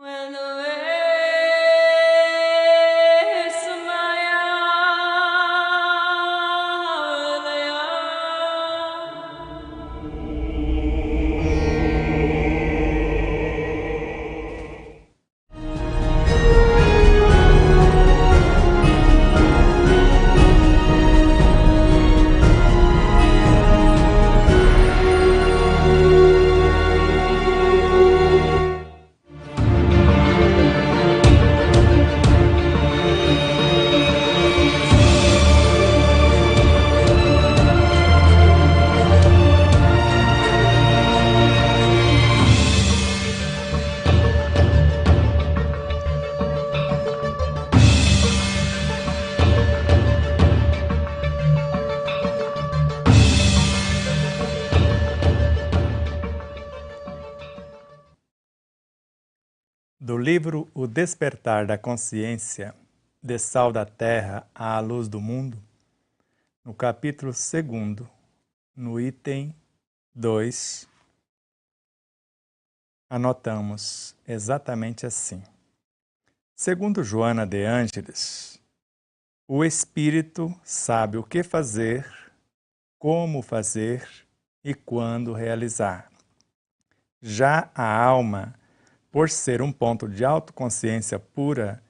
When the waves of my Do livro O Despertar da Consciência, de Sal da Terra à Luz do Mundo, no capítulo 2, no item 2, anotamos exatamente assim. Segundo Joana de Ângeles, o espírito sabe o que fazer, como fazer e quando realizar. Já a alma, por ser um ponto de autoconsciência pura,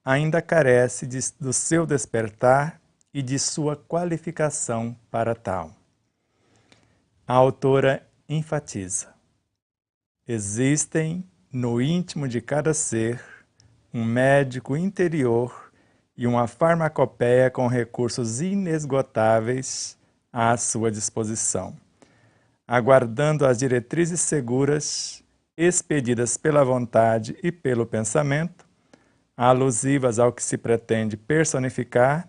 ainda carece do seu despertar e de sua qualificação para tal. A autora enfatiza: existem no íntimo de cada ser um médico interior e uma farmacopeia com recursos inesgotáveis à sua disposição, aguardando as diretrizes seguras expedidas pela vontade e pelo pensamento, alusivas ao que se pretende personificar,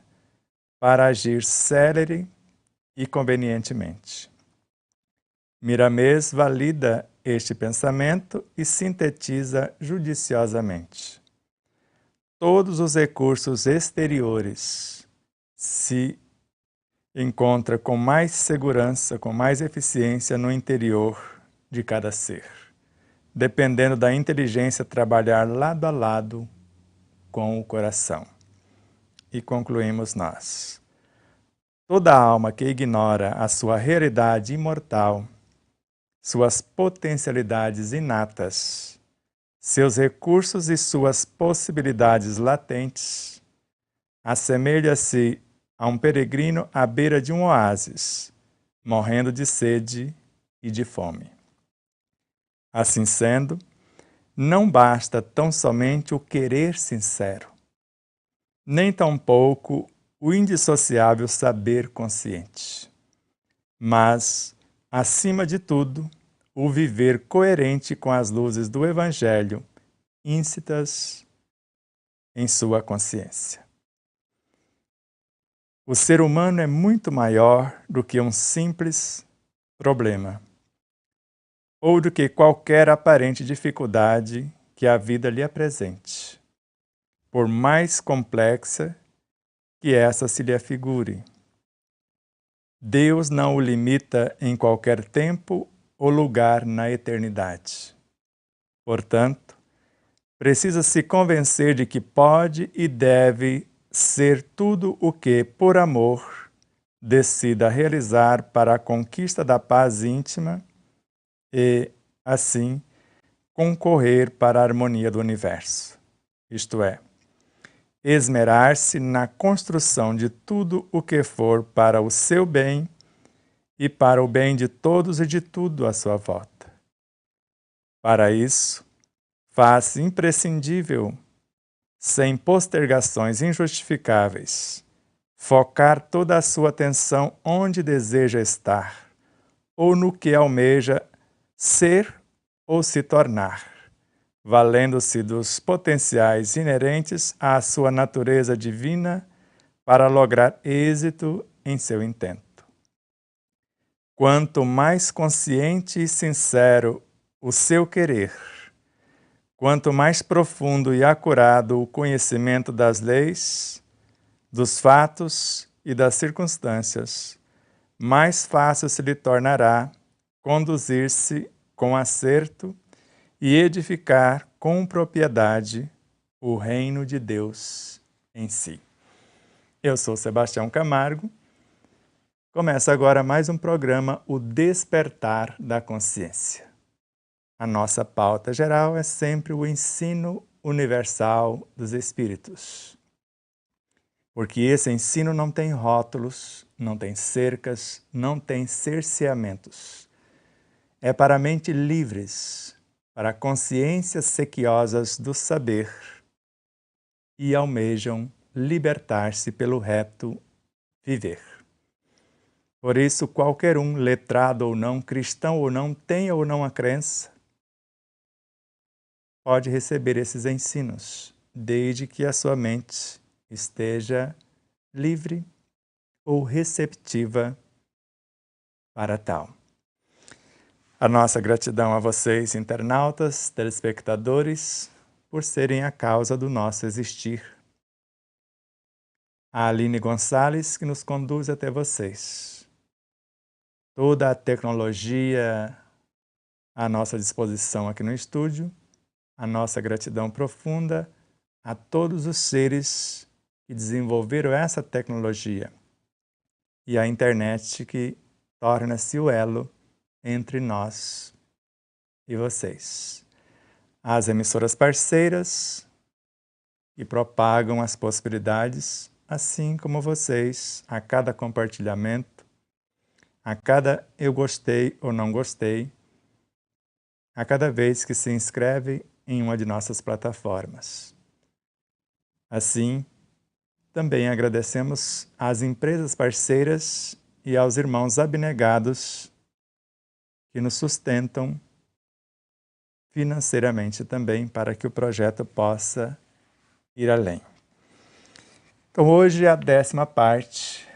para agir célere e convenientemente. Miramês valida este pensamento e sintetiza judiciosamente. Todos os recursos exteriores se encontram com mais segurança, com mais eficiência no interior de cada ser, dependendo da inteligência trabalhar lado a lado com o coração. E concluímos nós: toda alma que ignora a sua realidade imortal, suas potencialidades inatas, seus recursos e suas possibilidades latentes, assemelha-se a um peregrino à beira de um oásis, morrendo de sede e de fome. Assim sendo, não basta tão somente o querer sincero, nem tampouco o indissociável saber consciente, mas, acima de tudo, o viver coerente com as luzes do Evangelho íncitas em sua consciência. O ser humano é muito maior do que um simples problema, ou do que qualquer aparente dificuldade que a vida lhe apresente, por mais complexa que essa se lhe afigure. Deus não o limita em qualquer tempo ou lugar na eternidade. Portanto, precisa se convencer de que pode e deve ser tudo o que, por amor, decida realizar para a conquista da paz íntima e, assim, concorrer para a harmonia do universo. Isto é, esmerar-se na construção de tudo o que for para o seu bem e para o bem de todos e de tudo à sua volta. Para isso, faz imprescindível, sem postergações injustificáveis, focar toda a sua atenção onde deseja estar, ou no que almeja ser ou se tornar, valendo-se dos potenciais inerentes à sua natureza divina para lograr êxito em seu intento. Quanto mais consciente e sincero o seu querer, quanto mais profundo e acurado o conhecimento das leis, dos fatos e das circunstâncias, mais fácil se lhe tornará conduzir-se com acerto e edificar com propriedade o reino de Deus em si. Eu sou Sebastião Camargo. Começa agora mais um programa, O Despertar da Consciência. A nossa pauta geral é sempre o ensino universal dos Espíritos. Porque esse ensino não tem rótulos, não tem cercas, não tem cerceamentos. É para mentes livres, para consciências sequiosas do saber e almejam libertar-se pelo reto viver. Por isso, qualquer um, letrado ou não, cristão ou não, tenha ou não a crença, pode receber esses ensinos, desde que a sua mente esteja livre ou receptiva para tal. A nossa gratidão a vocês, internautas, telespectadores, por serem a causa do nosso existir. A Aline Gonçalves, que nos conduz até vocês. Toda a tecnologia à nossa disposição aqui no estúdio, a nossa gratidão profunda a todos os seres que desenvolveram essa tecnologia e a internet que torna-se o elo entre nós e vocês. As emissoras parceiras que propagam as possibilidades, assim como vocês, a cada compartilhamento, a cada eu gostei ou não gostei, a cada vez que se inscreve em uma de nossas plataformas. Assim, também agradecemos às empresas parceiras e aos irmãos abnegados que nos sustentam financeiramente também para que o projeto possa ir além. Então, hoje é a 10ª parte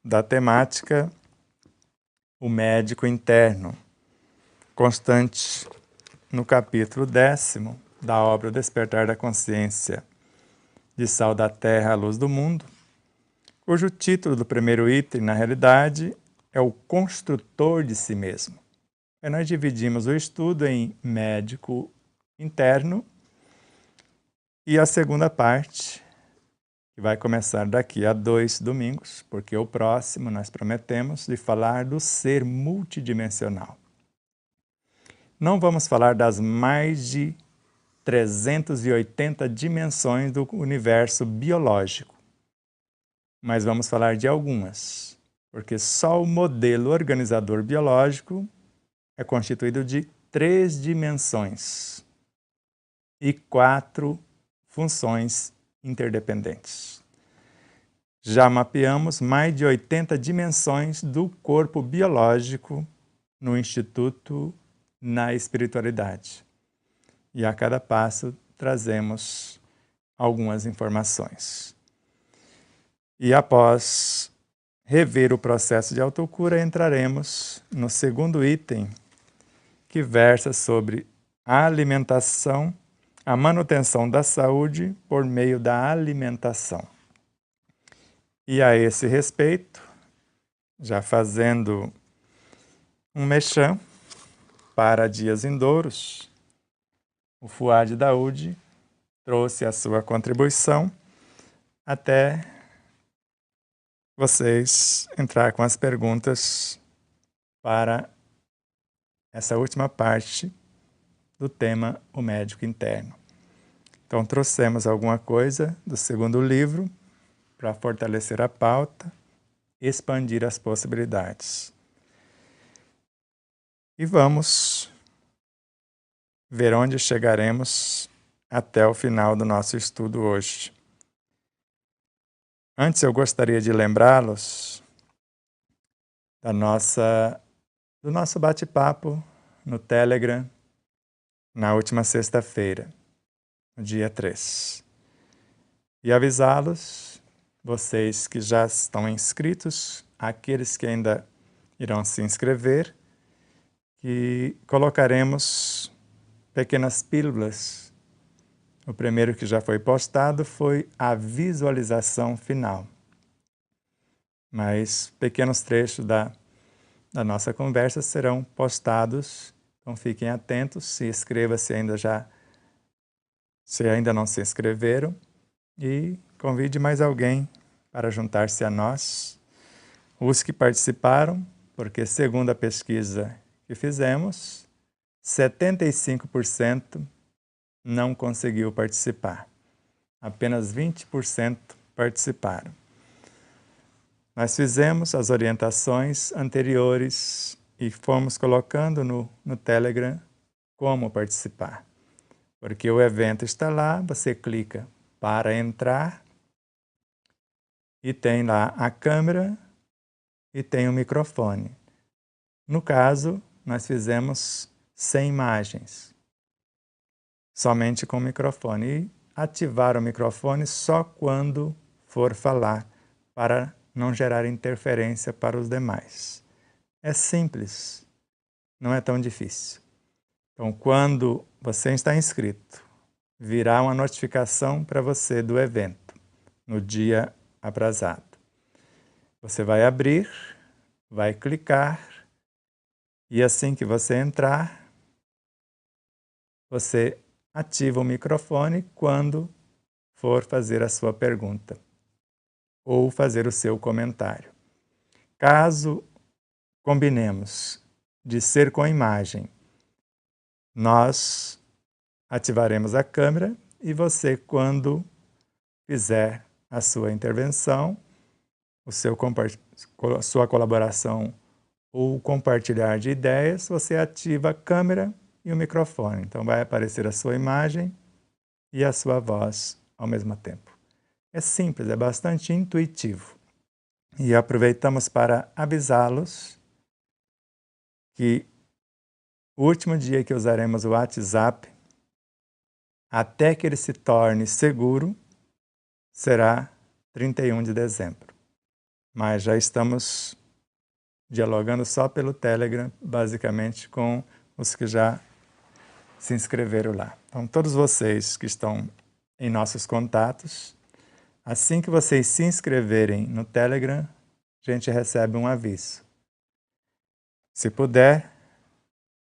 da temática O Médico Interno, constante no capítulo 10º da obra O Despertar da Consciência, de Sal da Terra à Luz do Mundo, cujo título do primeiro item, na realidade, é o construtor de si mesmo. E nós dividimos o estudo em médico interno e a segunda parte, que vai começar daqui a 2 domingos, porque o próximo nós prometemos de falar do ser multidimensional. Não vamos falar das mais de 380 dimensões do universo biológico, mas vamos falar de algumas, porque só o modelo organizador biológico é constituído de 3 dimensões e 4 funções interdependentes. Já mapeamos mais de 80 dimensões do corpo biológico no Instituto na Espiritualidade. E a cada passo trazemos algumas informações. E após rever o processo de autocura, entraremos no segundo item, que versa sobre a alimentação, a manutenção da saúde por meio da alimentação. E a esse respeito, já fazendo um mexão para dias vindouros, o Fuad Daoud trouxe a sua contribuição até vocês entrar com as perguntas para essa última parte do tema O Médico Interno. Então, trouxemos alguma coisa do segundo livro para fortalecer a pauta, expandir as possibilidades. E vamos ver onde chegaremos até o final do nosso estudo hoje. Antes, eu gostaria de lembrá-los do nosso bate-papo no Telegram na última sexta-feira, no dia 3. E avisá-los, vocês que já estão inscritos, aqueles que ainda irão se inscrever, que colocaremos pequenas pílulas. O primeiro que já foi postado foi a visualização final. Mas pequenos trechos da nossa conversa serão postados, então fiquem atentos, se inscreva se ainda já se ainda não se inscreveram, e convide mais alguém para juntar-se a nós. Os que participaram, porque segundo a pesquisa que fizemos, 75% não conseguiu participar. Apenas 20% participaram. Nós fizemos as orientações anteriores e fomos colocando no Telegram como participar. Porque o evento está lá, você clica para entrar e tem lá a câmera e tem o microfone. No caso, nós fizemos sem imagens, somente com o microfone. E ativar o microfone só quando for falar, para não gerar interferência para os demais. É simples, não é tão difícil. Então, quando você está inscrito, virá uma notificação para você do evento, no dia aprazado. Você vai abrir, vai clicar, e assim que você entrar, você ativa o microfone quando for fazer a sua pergunta ou fazer o seu comentário. Caso combinemos de ser com imagem, nós ativaremos a câmera e você, quando fizer a sua intervenção, sua colaboração ou compartilhar de ideias, você ativa a câmera e o microfone. Então vai aparecer a sua imagem e a sua voz ao mesmo tempo. É simples, é bastante intuitivo. E aproveitamos para avisá-los que o último dia que usaremos o WhatsApp, até que ele se torne seguro, será 31 de dezembro. Mas já estamos dialogando só pelo Telegram, basicamente com os que já se inscreveram lá. Então, todos vocês que estão em nossos contatos, assim que vocês se inscreverem no Telegram, a gente recebe um aviso. Se puder,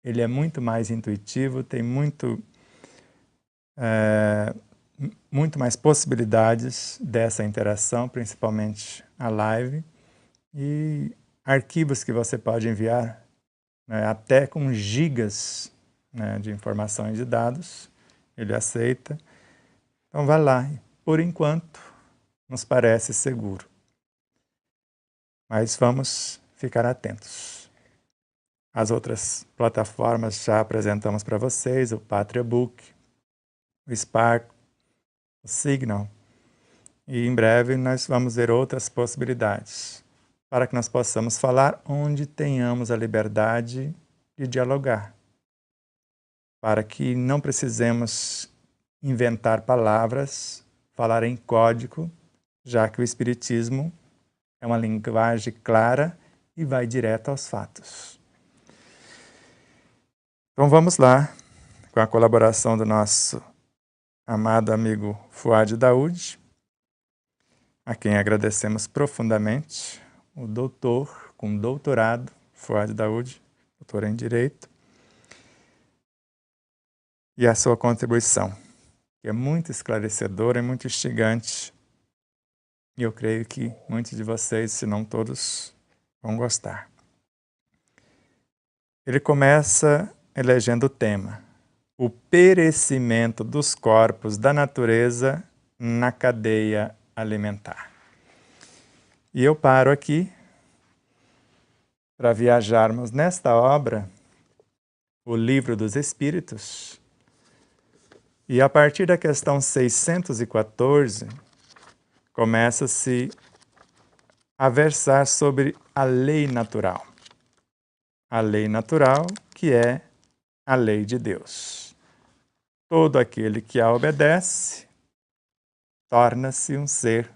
ele é muito mais intuitivo, tem muito mais possibilidades dessa interação, principalmente a live, e arquivos que você pode enviar, né, até com gigas, né, de informações e dados, ele aceita. Então vá lá, por enquanto nos parece seguro, mas vamos ficar atentos. As outras plataformas já apresentamos para vocês, o Patria Book, o Spark, o Signal, e em breve nós vamos ver outras possibilidades, para que nós possamos falar onde tenhamos a liberdade de dialogar, para que não precisemos inventar palavras, falar em código, já que o Espiritismo é uma linguagem clara e vai direto aos fatos. Então vamos lá, com a colaboração do nosso amado amigo Fuad Daoud, a quem agradecemos profundamente, o doutor com doutorado, Fuad Daoud, doutor em Direito, e a sua contribuição, que é muito esclarecedora e muito instigante, e eu creio que muitos de vocês, se não todos, vão gostar. Ele começa elegendo o tema: o perecimento dos corpos da natureza na cadeia alimentar. E eu paro aqui para viajarmos nesta obra, o Livro dos Espíritos, e a partir da questão 614, começa-se a versar sobre a lei natural. A lei natural, que é a lei de Deus. Todo aquele que a obedece torna-se um ser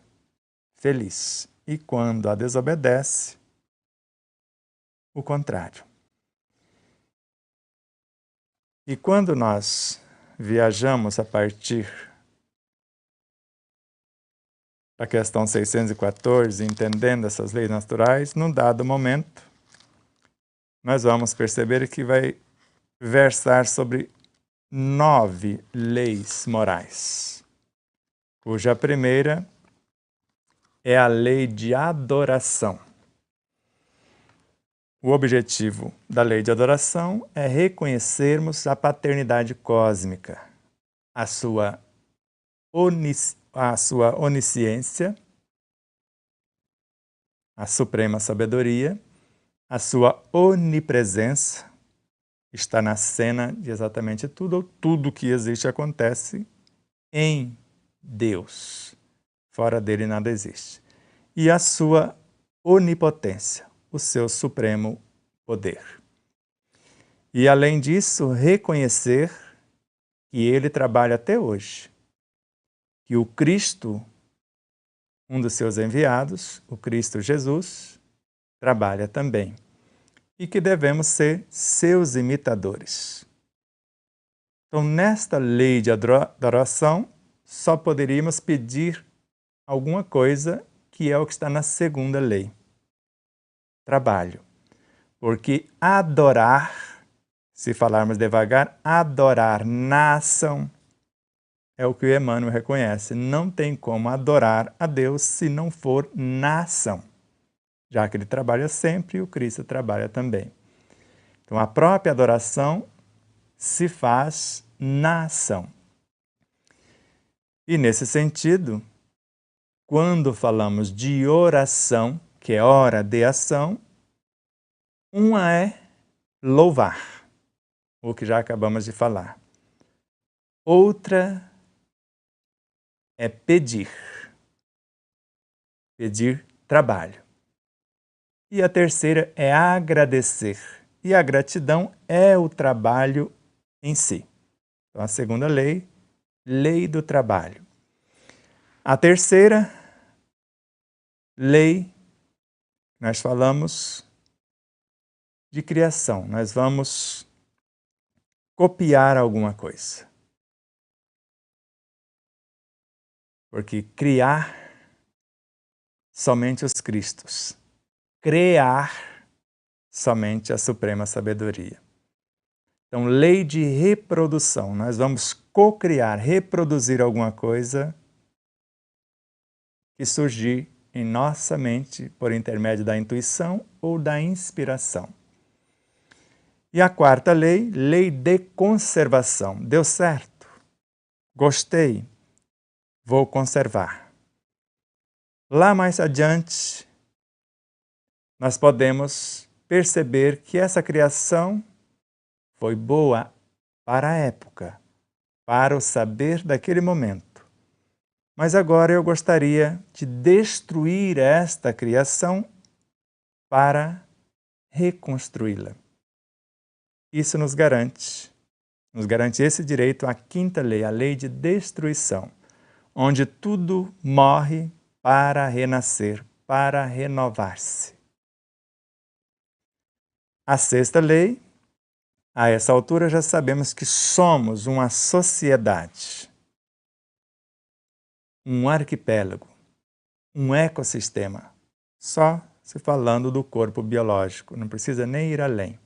feliz. E quando a desobedece, o contrário. E quando nós viajamos a partir da questão 614, entendendo essas leis naturais, num dado momento, nós vamos perceber que vai versar sobre 9 leis morais, cuja primeira é a lei de adoração. O objetivo da lei de adoração é reconhecermos a paternidade cósmica, a sua onisciência, a suprema sabedoria, a sua onipresença, está na cena de exatamente tudo, ou tudo que existe acontece em Deus. Fora dele nada existe. E a sua onipotência, o seu supremo poder. E além disso, reconhecer que ele trabalha até hoje. Que o Cristo, um dos seus enviados, o Cristo Jesus, trabalha também. E que devemos ser seus imitadores. Então, nesta lei de adoração, só poderíamos pedir alguma coisa que é o que está na segunda lei. Trabalho. Porque adorar, se falarmos devagar, adorar na ação é o que o Emmanuel reconhece. Não tem como adorar a Deus se não for na ação. Já que ele trabalha sempre, o Cristo trabalha também. Então, a própria adoração se faz na ação. E nesse sentido, quando falamos de oração, que é hora de ação, uma é louvar, o que já acabamos de falar. Outra é pedir trabalho. E a terceira é agradecer. E a gratidão é o trabalho em si. Então, a segunda lei, lei do trabalho. A terceira lei, nós falamos de criação. Nós vamos copiar alguma coisa. Porque criar somente os Cristos. Criar somente a suprema sabedoria. Então, lei de reprodução. Nós vamos cocriar, reproduzir alguma coisa que surgir em nossa mente por intermédio da intuição ou da inspiração. E a quarta lei, lei de conservação. Deu certo? Gostei? Vou conservar. Lá mais adiante, nós podemos perceber que essa criação foi boa para a época, para o saber daquele momento. Mas agora eu gostaria de destruir esta criação para reconstruí-la. Isso nos garante esse direito à quinta lei, a lei de destruição, onde tudo morre para renascer, para renovar-se. A sexta lei, a essa altura já sabemos que somos uma sociedade, um arquipélago, um ecossistema, só se falando do corpo biológico, não precisa nem ir além.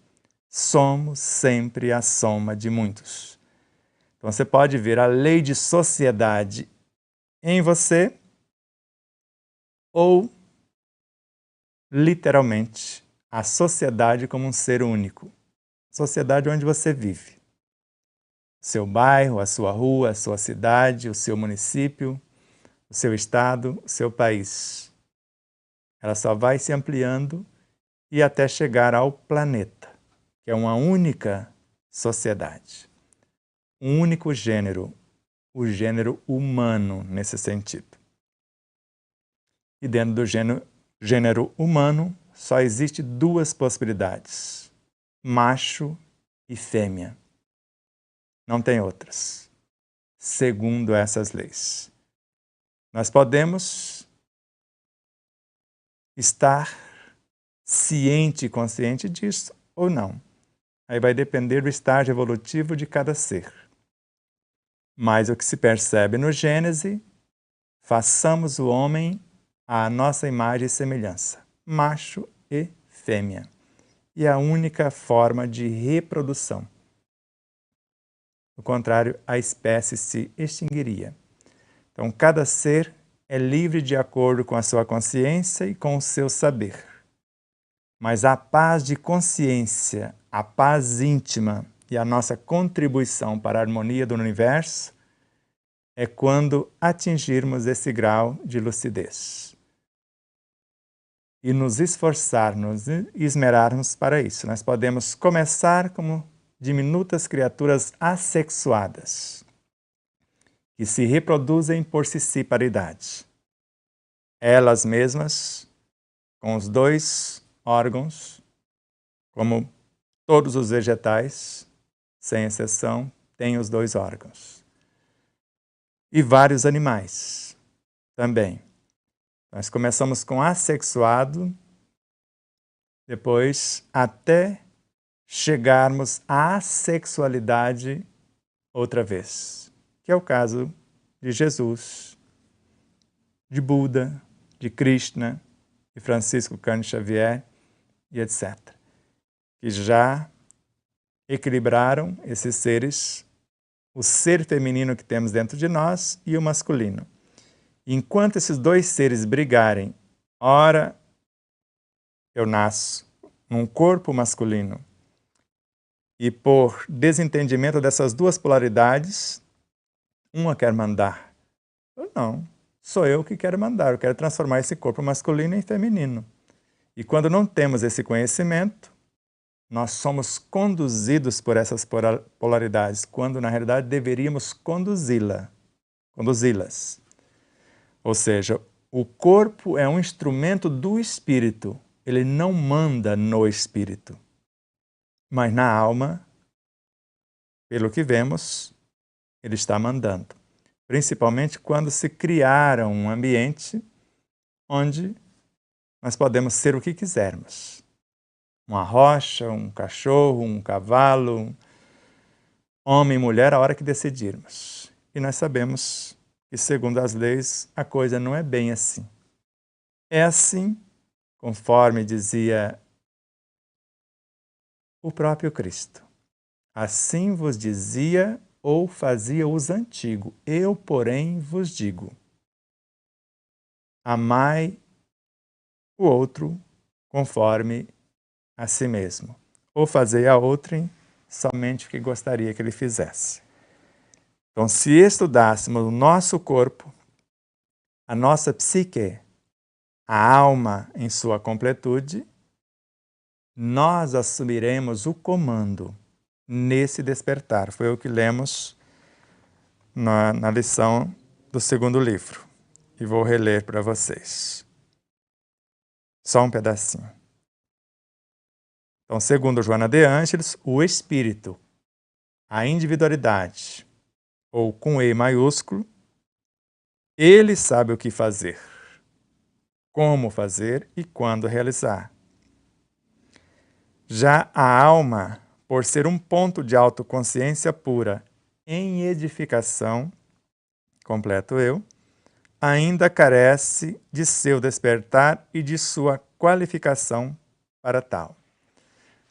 Somos sempre a soma de muitos. Então você pode ver a lei de sociedade em você ou, literalmente, a sociedade como um ser único. Sociedade onde você vive. Seu bairro, a sua rua, a sua cidade, o seu município, o seu estado, o seu país. Ela só vai se ampliando e até chegar ao planeta, que é uma única sociedade. Um único gênero, o gênero humano nesse sentido. E dentro do gênero humano só existe duas possibilidades, macho e fêmea. Não tem outras, segundo essas leis. Nós podemos estar ciente e consciente disso ou não. Aí vai depender do estágio evolutivo de cada ser. Mas o que se percebe no Gênesis, façamos o homem à nossa imagem e semelhança, macho e fêmea. E a única forma de reprodução. Do contrário, a espécie se extinguiria. Então, cada ser é livre de acordo com a sua consciência e com o seu saber. Mas a paz de consciência, a paz íntima e a nossa contribuição para a harmonia do universo é quando atingirmos esse grau de lucidez. E nos esforçarmos e esmerarmos para isso. Nós podemos começar como diminutas criaturas assexuadas, que se reproduzem por siciparidade. Elas mesmas, com os 2 órgãos, como todos os vegetais, sem exceção, têm os 2 órgãos. E vários animais também. Nós começamos com assexuado, depois até chegarmos à assexualidade outra vez, que é o caso de Jesus, de Buda, de Krishna, de Francisco Cândido Xavier e etc. Que já equilibraram esses seres, o ser feminino que temos dentro de nós e o masculino. Enquanto esses 2 seres brigarem, ora eu nasço num corpo masculino, e por desentendimento dessas 2 polaridades, uma quer mandar. Não, sou eu que quero mandar, eu quero transformar esse corpo masculino em feminino. E quando não temos esse conhecimento, nós somos conduzidos por essas polaridades, quando na realidade deveríamos conduzi-las. Ou seja, o corpo é um instrumento do espírito, ele não manda no espírito. Mas na alma, pelo que vemos, ele está mandando. Principalmente quando se criar um ambiente onde nós podemos ser o que quisermos. Uma rocha, um cachorro, um cavalo, homem e mulher, a hora que decidirmos. E nós sabemos que, segundo as leis, a coisa não é bem assim. É assim, conforme dizia o próprio Cristo. Assim vos dizia ou fazia os antigos. Eu, porém, vos digo: amai o outro conforme a si mesmo, ou fazei a outrem somente o que gostaria que ele fizesse. Então, se estudássemos o nosso corpo, a nossa psique, a alma em sua completude, nós assumiremos o comando nesse despertar. Foi o que lemos na lição do 2º livro. E vou reler para vocês. Só um pedacinho. Então, segundo Joana de Ângeles, o espírito, a individualidade, ou com E maiúsculo, ele sabe o que fazer, como fazer e quando realizar. Já a alma, por ser um ponto de autoconsciência pura em edificação, completo eu, ainda carece de seu despertar e de sua qualificação para tal.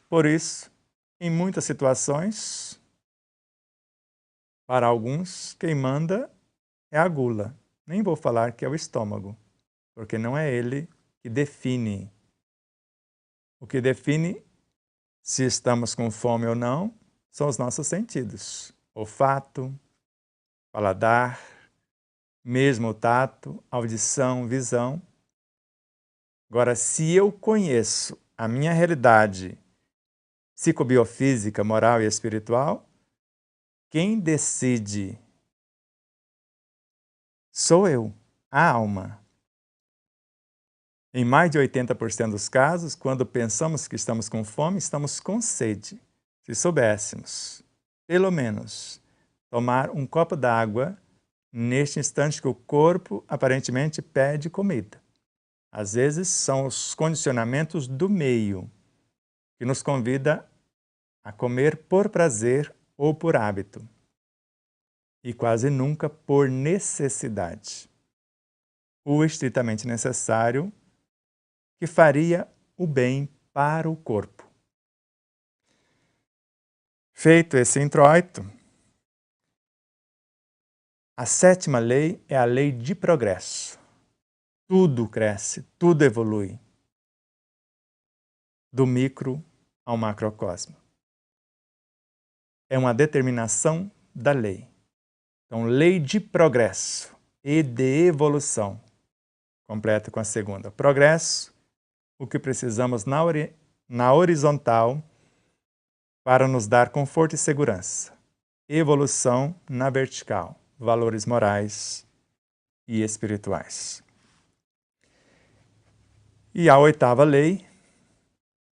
Por isso, em muitas situações, para alguns, quem manda é a gula. Nem vou falar que é o estômago, porque não é ele que define. O que define se estamos com fome ou não são os nossos sentidos. Olfato, paladar, mesmo o tato, audição, visão. Agora, se eu conheço a minha realidade psicobiofísica, moral e espiritual, quem decide sou eu, a alma. Em mais de 80% dos casos, quando pensamos que estamos com fome, estamos com sede. Se soubéssemos, pelo menos, tomar um copo d'água neste instante que o corpo aparentemente pede comida. Às vezes são os condicionamentos do meio que nos convida a comer por prazer ou por hábito, e quase nunca por necessidade. O estritamente necessário que faria o bem para o corpo. Feito esse introito, A sétima lei é a lei de progresso. Tudo cresce, tudo evolui, do micro ao macrocosmo. É uma determinação da lei. Então, lei de progresso e de evolução. Completa com a segunda. Progresso, o que precisamos na horizontal para nos dar conforto e segurança. Evolução na vertical, valores morais e espirituais. E a oitava lei,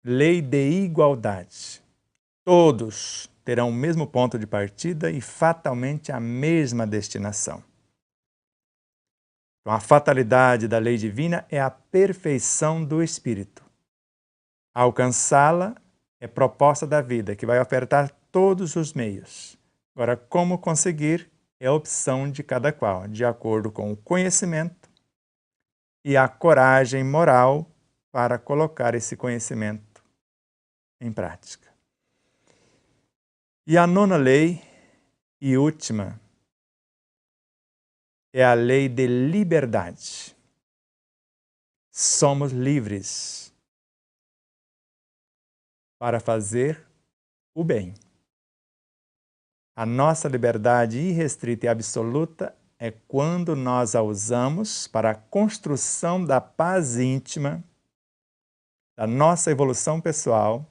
lei de igualdade. Todos terão o mesmo ponto de partida e fatalmente a mesma destinação. Então, a fatalidade da lei divina é a perfeição do espírito. Alcançá-la é proposta da vida, que vai ofertar todos os meios. Agora, como conseguir é a opção de cada qual, de acordo com o conhecimento e a coragem moral para colocar esse conhecimento em prática. E a nona lei e última é a lei de liberdade. Somos livres para fazer o bem. A nossa liberdade irrestrita e absoluta é quando nós a usamos para a construção da paz íntima, da nossa evolução pessoal,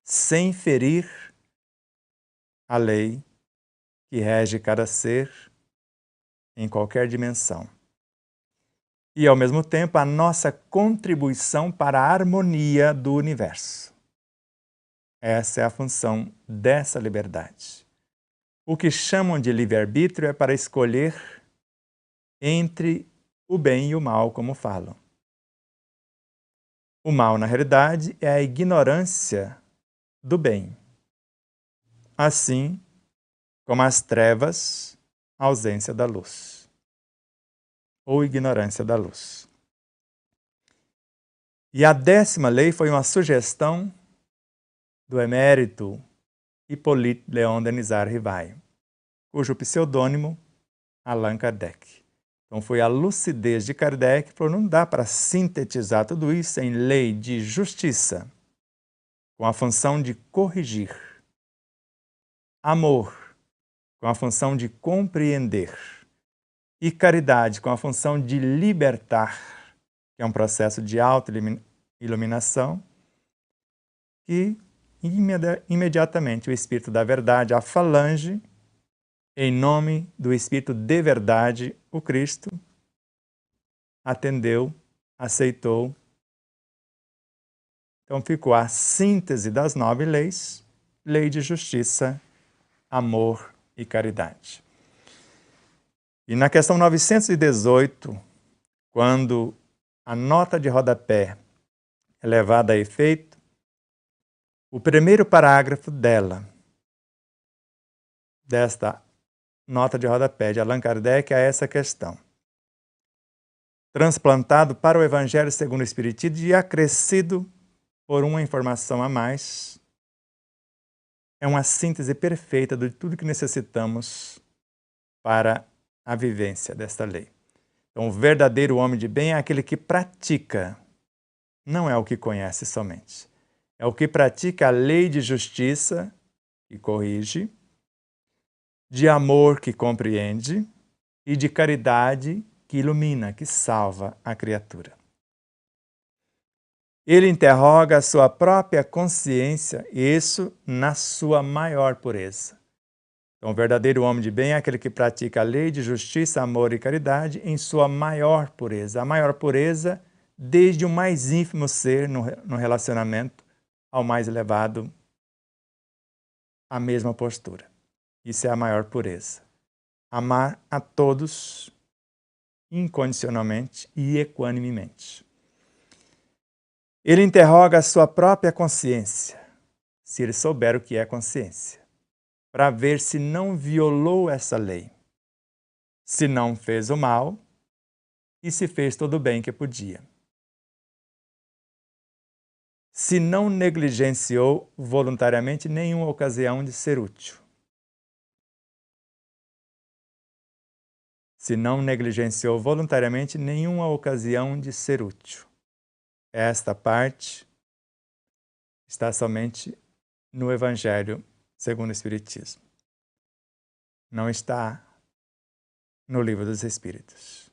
sem ferir a lei que rege cada ser em qualquer dimensão. E, ao mesmo tempo, a nossa contribuição para a harmonia do universo. Essa é a função dessa liberdade. O que chamam de livre-arbítrio é para escolher entre o bem e o mal, como falam. O mal, na realidade, é a ignorância do bem. Assim como as trevas, a ausência da luz. Ou ignorância da luz. E a 10ª lei foi uma sugestão do emérito Hippolyte Léon Denisard Rivail, cujo pseudônimo Allan Kardec. Então foi a lucidez de Kardec que falou: não dá para sintetizar tudo isso em lei de justiça, com a função de corrigir. Amor, com a função de compreender. E caridade, com a função de libertar, que é um processo de auto-iluminação, que imediatamente o Espírito da Verdade, a falange, em nome do Espírito de Verdade, o Cristo, atendeu, aceitou. Então ficou a síntese das 9 leis, lei de justiça, amor e caridade. E na questão 918, quando a nota de rodapé é levada a efeito, o primeiro parágrafo desta nota de rodapé de Allan Kardec é essa questão. Transplantado para o Evangelho segundo o Espiritismo e acrescido por uma informação a mais, é uma síntese perfeita de tudo que necessitamos para a vivência desta lei. Então, o verdadeiro homem de bem é aquele que pratica, não é o que conhece somente. É o que pratica a lei de justiça, que corrige, de amor, que compreende, e de caridade, que ilumina, que salva a criatura. Ele interroga a sua própria consciência, isso na sua maior pureza. Então, o verdadeiro homem de bem é aquele que pratica a lei de justiça, amor e caridade em sua maior pureza. A maior pureza desde o mais ínfimo ser no relacionamento ao mais elevado, a mesma postura. Isso é a maior pureza. Amar a todos incondicionalmente e equanimemente. Ele interroga a sua própria consciência, se ele souber o que é consciência, para ver se não violou essa lei, se não fez o mal e se fez todo o bem que podia. Se não negligenciou voluntariamente nenhuma ocasião de ser útil. se não negligenciou voluntariamente nenhuma ocasião de ser útil. Esta parte está somente no Evangelho segundo o Espiritismo. Não está no Livro dos Espíritos.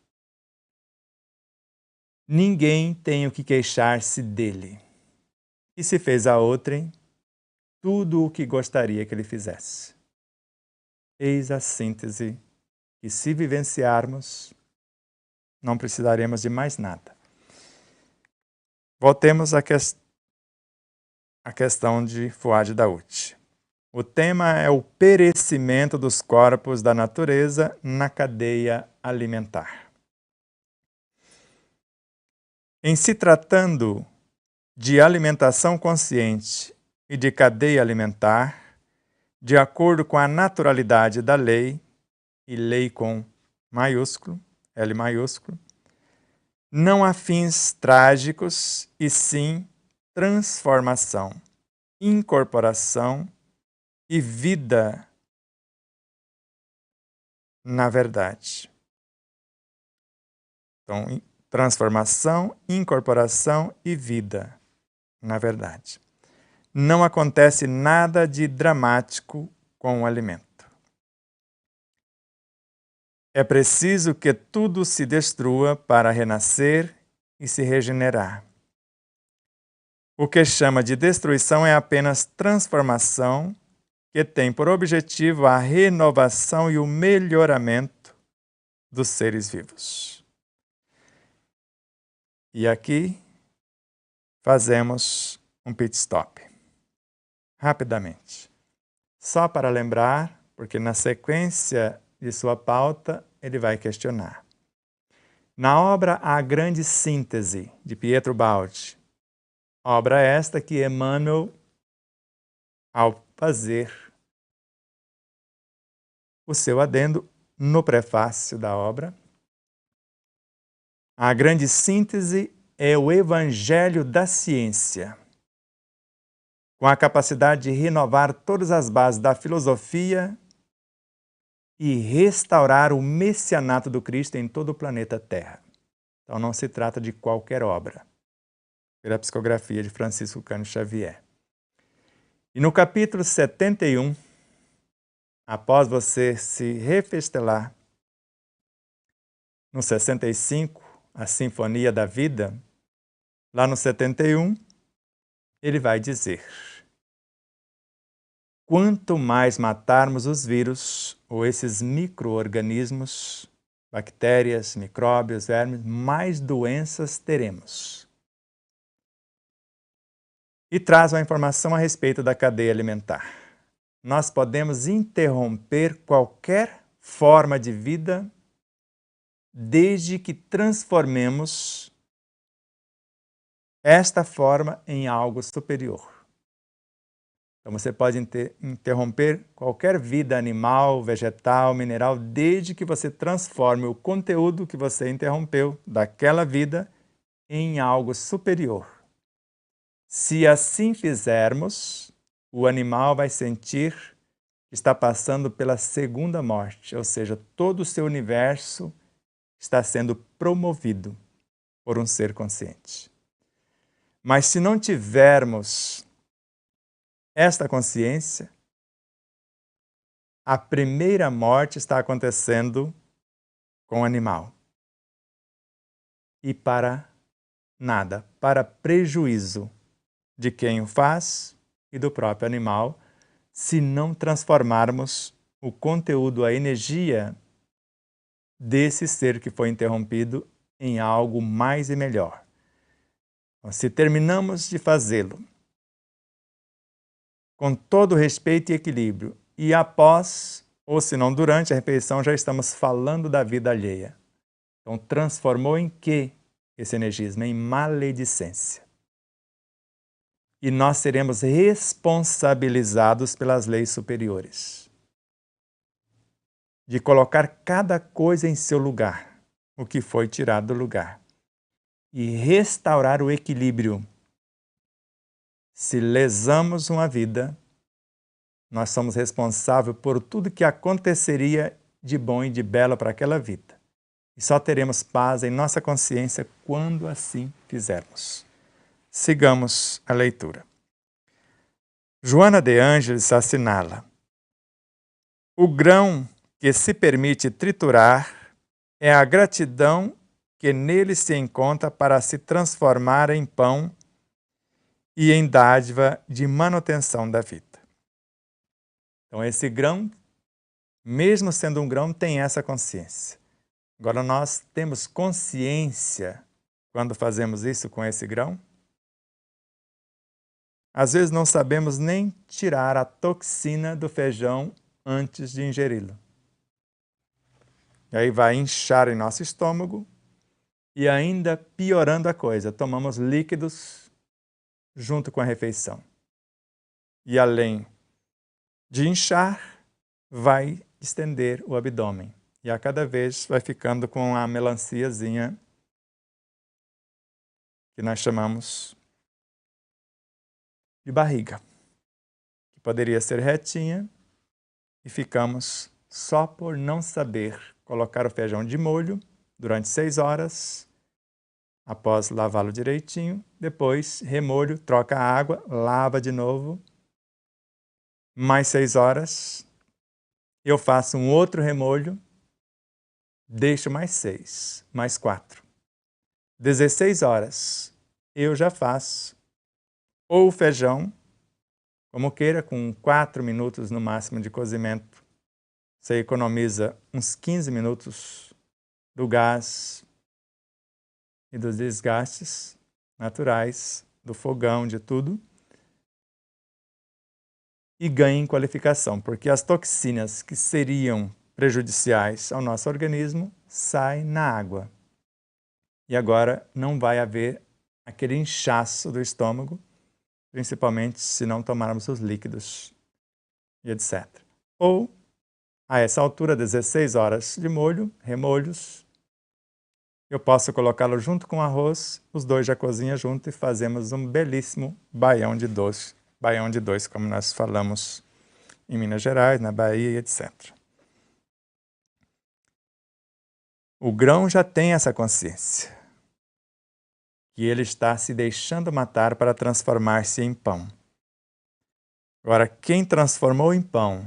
Ninguém tem o que queixar-se dele. E se fez a outrem tudo o que gostaria que ele fizesse. Eis a síntese que, se vivenciarmos, não precisaremos de mais nada. Voltemos à questão de Fuad Daoud. O tema é o perecimento dos corpos da natureza na cadeia alimentar. Em se tratando de alimentação consciente e de cadeia alimentar, de acordo com a naturalidade da lei, e lei com maiúsculo, L maiúsculo, não há fins trágicos, e sim transformação, incorporação e vida na verdade. Então, transformação, incorporação e vida na verdade. Não acontece nada de dramático com o alimento. É preciso que tudo se destrua para renascer e se regenerar. O que chama de destruição é apenas transformação, que tem por objetivo a renovação e o melhoramento dos seres vivos. E aqui fazemos um pit stop. Rapidamente. Só para lembrar, porque na sequência de sua pauta ele vai questionar. Na obra A Grande Síntese, de Pietro Baldi, obra esta que Emmanuel, ao fazer o seu adendo no prefácio da obra, a grande síntese é o Evangelho da ciência, com a capacidade de renovar todas as bases da filosofia e restaurar o messianato do Cristo em todo o planeta Terra. Então não se trata de qualquer obra, pela psicografia de Francisco Cândido Xavier. E no capítulo 71, após você se refestelar, no 65, a Sinfonia da Vida, lá no 71, ele vai dizer: quanto mais matarmos os vírus, ou esses micro-organismos, bactérias, micróbios, vermes, mais doenças teremos. E traz uma informação a respeito da cadeia alimentar. Nós podemos interromper qualquer forma de vida desde que transformemos esta forma em algo superior. Então você pode interromper qualquer vida animal, vegetal, mineral, desde que você transforme o conteúdo que você interrompeu daquela vida em algo superior. Se assim fizermos, o animal vai sentir que está passando pela segunda morte, ou seja, todo o seu universo está sendo promovido por um ser consciente. Mas se não tivermos esta consciência, a primeira morte está acontecendo com o animal. E para nada, para prejuízo de quem o faz e do próprio animal, se não transformarmos o conteúdo, a energia desse ser que foi interrompido em algo mais e melhor. Então, se terminamos de fazê-lo com todo respeito e equilíbrio, e após, ou se não durante a refeição, já estamos falando da vida alheia. Então, transformou em quê esse energismo? Em maledicência. E nós seremos responsabilizados pelas leis superiores, de colocar cada coisa em seu lugar, o que foi tirado do lugar, e restaurar o equilíbrio. Se lesamos uma vida, nós somos responsáveis por tudo que aconteceria de bom e de belo para aquela vida. E só teremos paz em nossa consciência quando assim fizermos. Sigamos a leitura. Joana de Ângeles assinala: o grão que se permite triturar é a gratidão que nele se encontra para se transformar em pão e em dádiva de manutenção da vida. Então, esse grão, mesmo sendo um grão, tem essa consciência. Agora, nós temos consciência quando fazemos isso com esse grão? Às vezes não sabemos nem tirar a toxina do feijão antes de ingeri-lo. E aí vai inchar em nosso estômago e ainda piorando a coisa, tomamos líquidos junto com a refeição. E além de inchar, vai estender o abdômen. E a cada vez vai ficando com a melanciazinha que nós chamamos de barriga, que poderia ser retinha, e ficamos só por não saber colocar o feijão de molho durante 6 horas, após lavá-lo direitinho, depois remolho, troca a água, lava de novo, mais 6 horas, eu faço um outro remolho, deixo mais 6, mais 4. 16 horas, eu já faço ou o feijão, como queira, com 4 minutos no máximo de cozimento, você economiza uns 15 minutos do gás e dos desgastes naturais, do fogão, de tudo, e ganha em qualificação, porque as toxinas que seriam prejudiciais ao nosso organismo saem na água. E agora não vai haver aquele inchaço do estômago, principalmente se não tomarmos os líquidos e etc. Ou, a essa altura, 16 horas de molho, remolhos, eu posso colocá-lo junto com o arroz, os dois já cozinham junto e fazemos um belíssimo baião de doce. Baião de dois, como nós falamos em Minas Gerais, na Bahia, etc. O grão já tem essa consciência, que ele está se deixando matar para transformar-se em pão. Agora, quem transformou em pão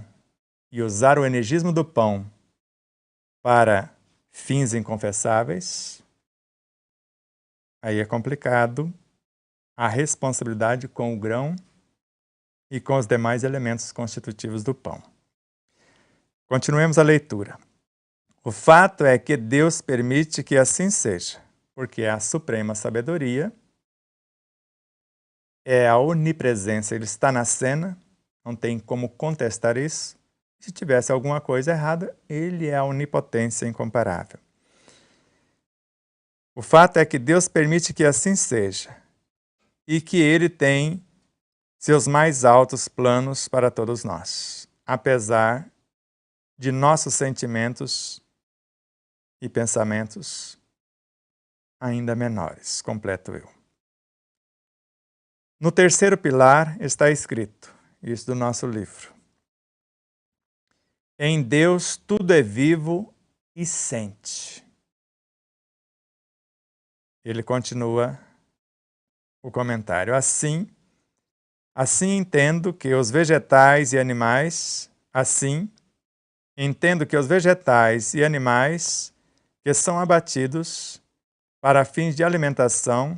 e usar o energismo do pão para fins inconfessáveis, aí é complicado a responsabilidade com o grão e com os demais elementos constitutivos do pão. Continuemos a leitura. O fato é que Deus permite que assim seja, porque é a suprema sabedoria, é a onipresença, ele está na cena, não tem como contestar isso. Se tivesse alguma coisa errada, ele é a onipotência incomparável. O fato é que Deus permite que assim seja e que ele tem seus mais altos planos para todos nós, apesar de nossos sentimentos e pensamentos ainda menores, completo eu. No terceiro pilar está escrito, isso do nosso livro: em Deus tudo é vivo e sente. Ele continua o comentário: assim entendo que os vegetais e animais, que são abatidos para fins de alimentação,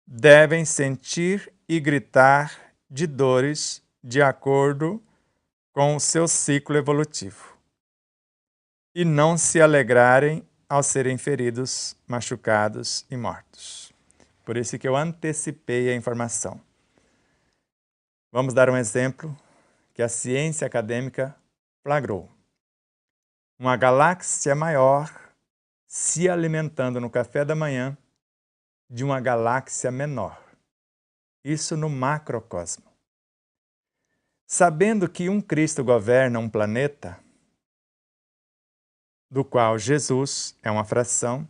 devem sentir e gritar de dores de acordo com o seu ciclo evolutivo, e não se alegrarem ao serem feridos, machucados e mortos. Por isso que eu antecipei a informação. Vamos dar um exemplo que a ciência acadêmica flagrou. Uma galáxia maior se alimentando no café da manhã de uma galáxia menor. Isso no macrocosmo. Sabendo que um Cristo governa um planeta, do qual Jesus é uma fração,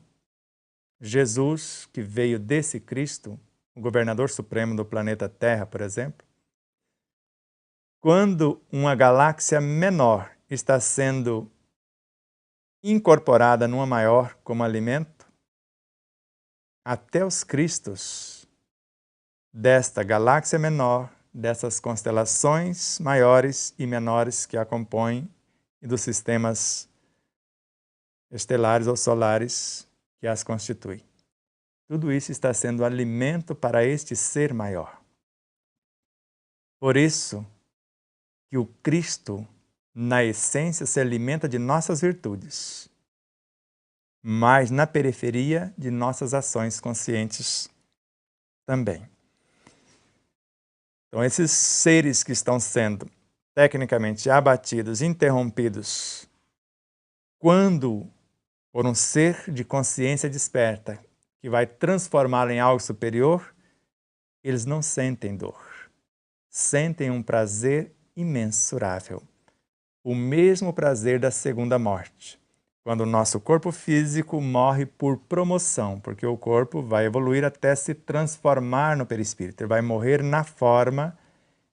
Jesus, que veio desse Cristo, o governador supremo do planeta Terra, por exemplo, quando uma galáxia menor está sendo incorporada numa maior como alimento, até os cristos desta galáxia menor, dessas constelações maiores e menores que a compõem e dos sistemas estelares ou solares que as constituem. Tudo isso está sendo alimento para este ser maior. Por isso que o Cristo, na essência, se alimenta de nossas virtudes, mas na periferia de nossas ações conscientes também. Então, esses seres que estão sendo tecnicamente abatidos, interrompidos, quando por um ser de consciência desperta, que vai transformá-lo em algo superior, eles não sentem dor. Sentem um prazer imensurável. O mesmo prazer da segunda morte. Quando o nosso corpo físico morre por promoção, porque o corpo vai evoluir até se transformar no perispírito. Ele vai morrer na forma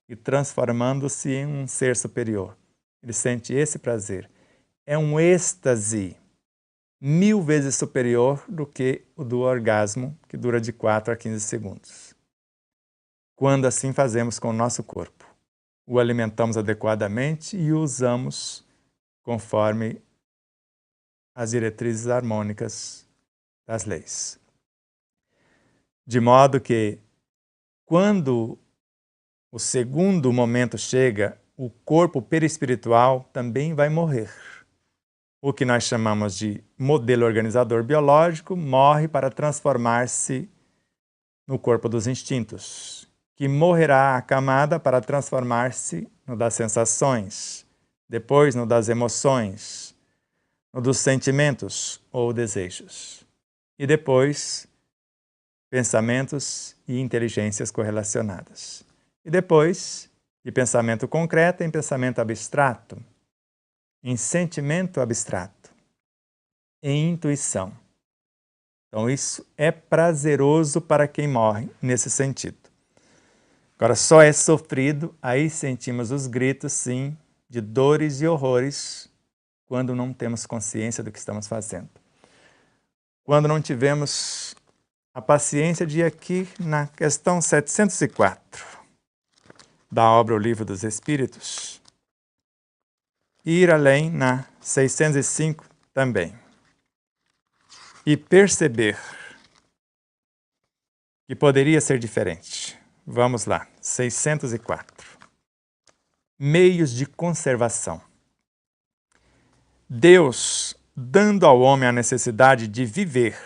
e transformando-se em um ser superior. Ele sente esse prazer. É um êxtase 1000 vezes superior do que o do orgasmo, que dura de 4 a 15 segundos. Quando assim fazemos com o nosso corpo, o alimentamos adequadamente e o usamos conforme as diretrizes harmônicas das leis. De modo que, quando o segundo momento chega, o corpo perispiritual também vai morrer. O que nós chamamos de modelo organizador biológico morre para transformar-se no corpo dos instintos, que morrerá acamada para transformar-se no das sensações, depois no das emoções, no dos sentimentos ou desejos, e depois pensamentos e inteligências correlacionadas. E depois, de pensamento concreto em pensamento abstrato, em sentimento abstrato, em intuição. Então isso é prazeroso para quem morre nesse sentido. Agora só é sofrido, aí sentimos os gritos, sim, de dores e horrores, quando não temos consciência do que estamos fazendo. Quando não tivemos a paciência de ir aqui na questão 704 da obra O Livro dos Espíritos, ir além na 605 também. E perceber que poderia ser diferente. Vamos lá, 604. Meios de conservação. Deus, dando ao homem a necessidade de viver,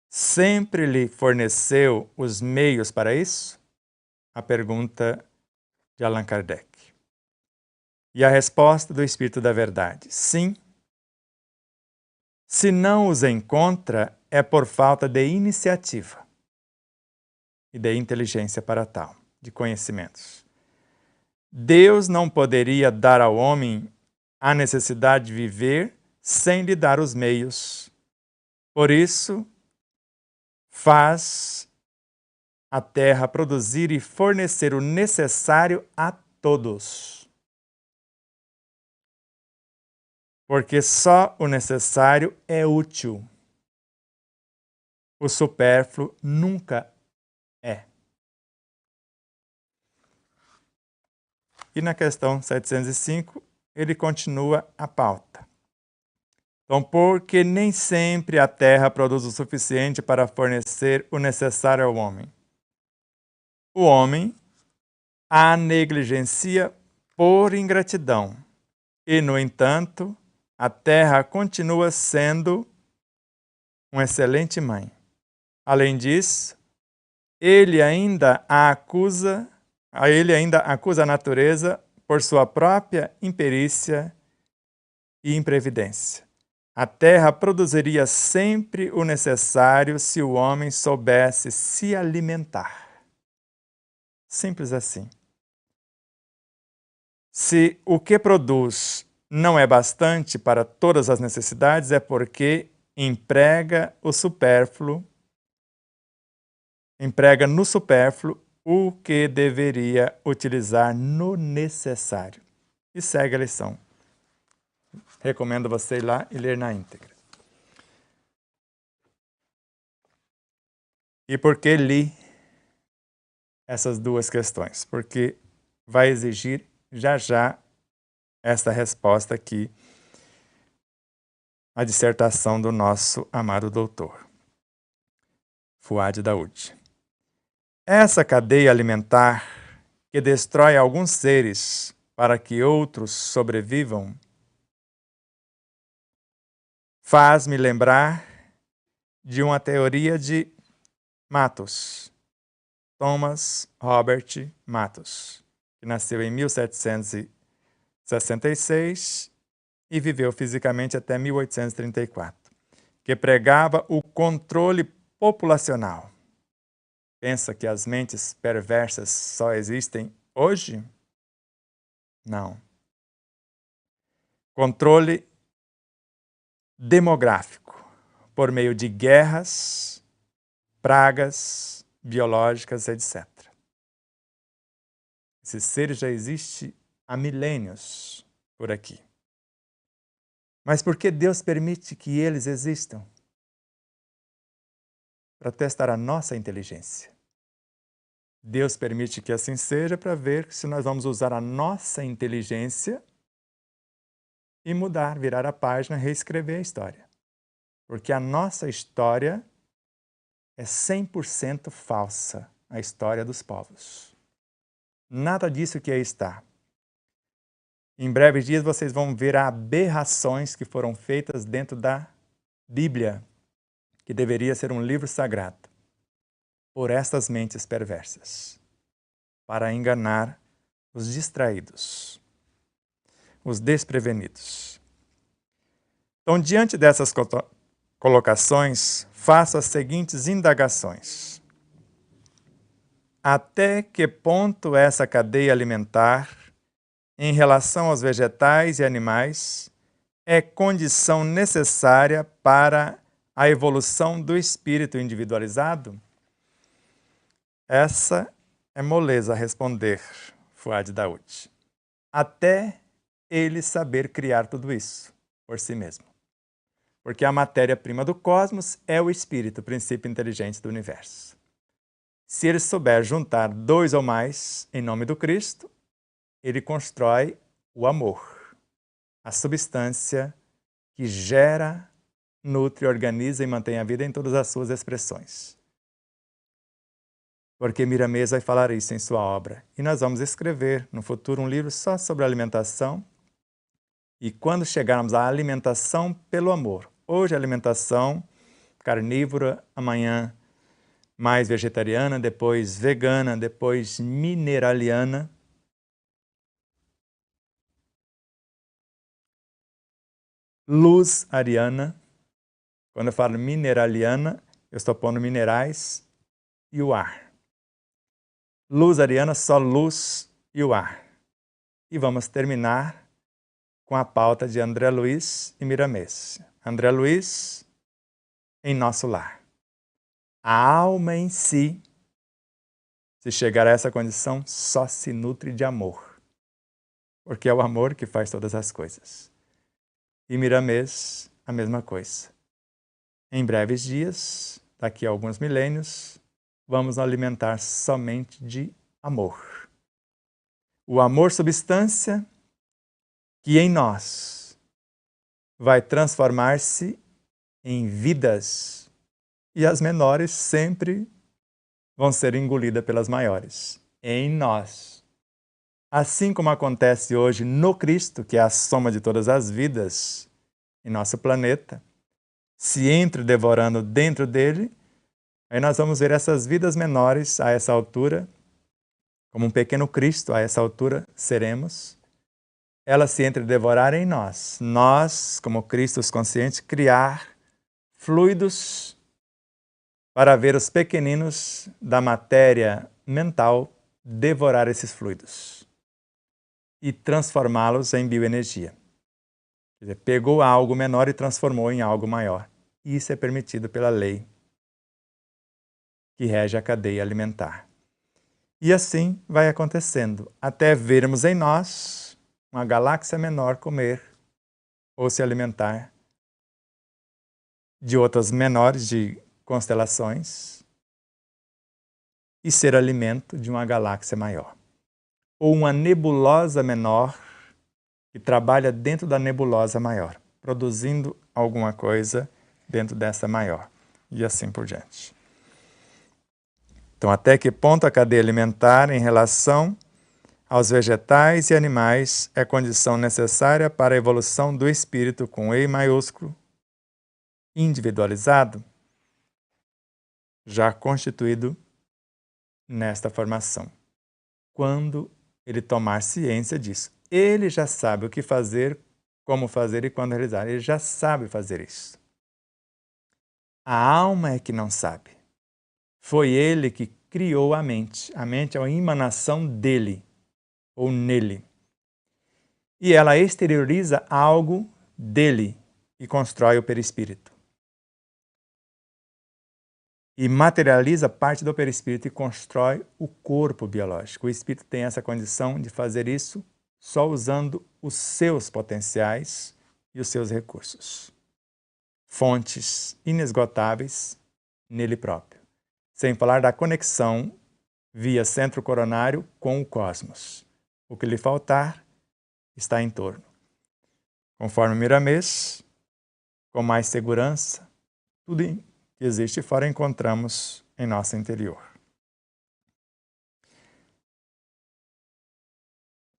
sempre lhe forneceu os meios para isso? A pergunta de Allan Kardec. E a resposta do Espírito da Verdade: sim. Se não os encontra, é por falta de iniciativa e de inteligência para tal, de conhecimentos. Deus não poderia dar ao homem a necessidade de viver sem lhe dar os meios. Por isso, faz a terra produzir e fornecer o necessário a todos. Porque só o necessário é útil. O supérfluo nunca é. E na questão 705, ele continua a pauta. Então, porque nem sempre a terra produz o suficiente para fornecer o necessário ao homem. O homem a negligencia por ingratidão. E, no entanto, a terra continua sendo uma excelente mãe. Além disso, ele ainda acusa a natureza por sua própria imperícia e imprevidência. A terra produziria sempre o necessário se o homem soubesse se alimentar. Simples assim. Se o que produz não é bastante para todas as necessidades, é porque emprega no supérfluo o que deveria utilizar no necessário. E segue a lição. Recomendo você ir lá e ler na íntegra. E por que li essas duas questões? Porque vai exigir já esta resposta aqui, a dissertação do nosso amado doutor Fuad Daoud. Essa cadeia alimentar que destrói alguns seres para que outros sobrevivam faz-me lembrar de uma teoria de Matos, Thomas Robert Matos, que nasceu em 1766 e viveu fisicamente até 1834, que pregava o controle populacional. Pensa que as mentes perversas só existem hoje? Não. Controle demográfico, por meio de guerras, pragas biológicas, etc. Esse ser já existe há milênios por aqui. Mas por que Deus permite que eles existam? Para testar a nossa inteligência. Deus permite que assim seja para ver se nós vamos usar a nossa inteligência e mudar, virar a página, reescrever a história. Porque a nossa história é 100% falsa, a história dos povos. Nada disso que aí está. Em breves dias vocês vão ver aberrações que foram feitas dentro da Bíblia, que deveria ser um livro sagrado, por estas mentes perversas, para enganar os distraídos, os desprevenidos. Então, diante dessas colocações, faço as seguintes indagações. Até que ponto essa cadeia alimentar, em relação aos vegetais e animais, é condição necessária para a evolução do espírito individualizado? Essa é moleza a responder, Fuad Daoud. Até ele saber criar tudo isso por si mesmo. Porque a matéria-prima do cosmos é o espírito, o princípio inteligente do universo. Se ele souber juntar dois ou mais em nome do Cristo, ele constrói o amor, a substância que gera, nutre, organiza e mantém a vida em todas as suas expressões. Porque Miramês vai falar isso em sua obra. E nós vamos escrever no futuro um livro só sobre alimentação. E quando chegarmos à alimentação pelo amor, hoje a alimentação carnívora, amanhã mais vegetariana, depois vegana, depois mineraliana. Luz ariana. Quando eu falo mineraliana, eu estou pondo minerais e o ar. Luz ariana, só luz e o ar. E vamos terminar com a pauta de André Luiz e Miramês. André Luiz, em nosso lar. A alma em si, se chegar a essa condição, só se nutre de amor. Porque é o amor que faz todas as coisas. E Miramês, a mesma coisa. Em breves dias, daqui a alguns milênios, vamos nos alimentar somente de amor. O amor substância que em nós vai transformar-se em vidas, e as menores sempre vão ser engolidas pelas maiores. Em nós. Assim como acontece hoje no Cristo, que é a soma de todas as vidas em nosso planeta, se entre devorando dentro dele, aí nós vamos ver essas vidas menores a essa altura, como um pequeno Cristo a essa altura seremos, elas se entredevorarem em nós. Nós, como Cristos conscientes, criar fluidos para ver os pequeninos da matéria mental devorar esses fluidos e transformá-los em bioenergia. Quer dizer, pegou algo menor e transformou em algo maior. E isso é permitido pela lei que rege a cadeia alimentar. E assim vai acontecendo, até vermos em nós uma galáxia menor comer ou se alimentar de outras menores de constelações e ser alimento de uma galáxia maior. Ou uma nebulosa menor que trabalha dentro da nebulosa maior, produzindo alguma coisa dentro dessa maior, e assim por diante. Então, até que ponto a cadeia alimentar em relação aos vegetais e animais é condição necessária para a evolução do espírito com E maiúsculo, individualizado, já constituído nesta formação. Quando ele tomar ciência disso, ele já sabe o que fazer, como fazer e quando realizar. Ele já sabe fazer isso. A alma é que não sabe. Foi ele que criou a mente. A mente é uma emanação dele, ou nele. E ela exterioriza algo dele e constrói o perispírito. E materializa parte do perispírito e constrói o corpo biológico. O espírito tem essa condição de fazer isso só usando os seus potenciais e os seus recursos. Fontes inesgotáveis nele próprio. Sem falar da conexão via centro coronário com o cosmos. O que lhe faltar está em torno. Conforme Miramês, com mais segurança, tudo que existe fora encontramos em nosso interior.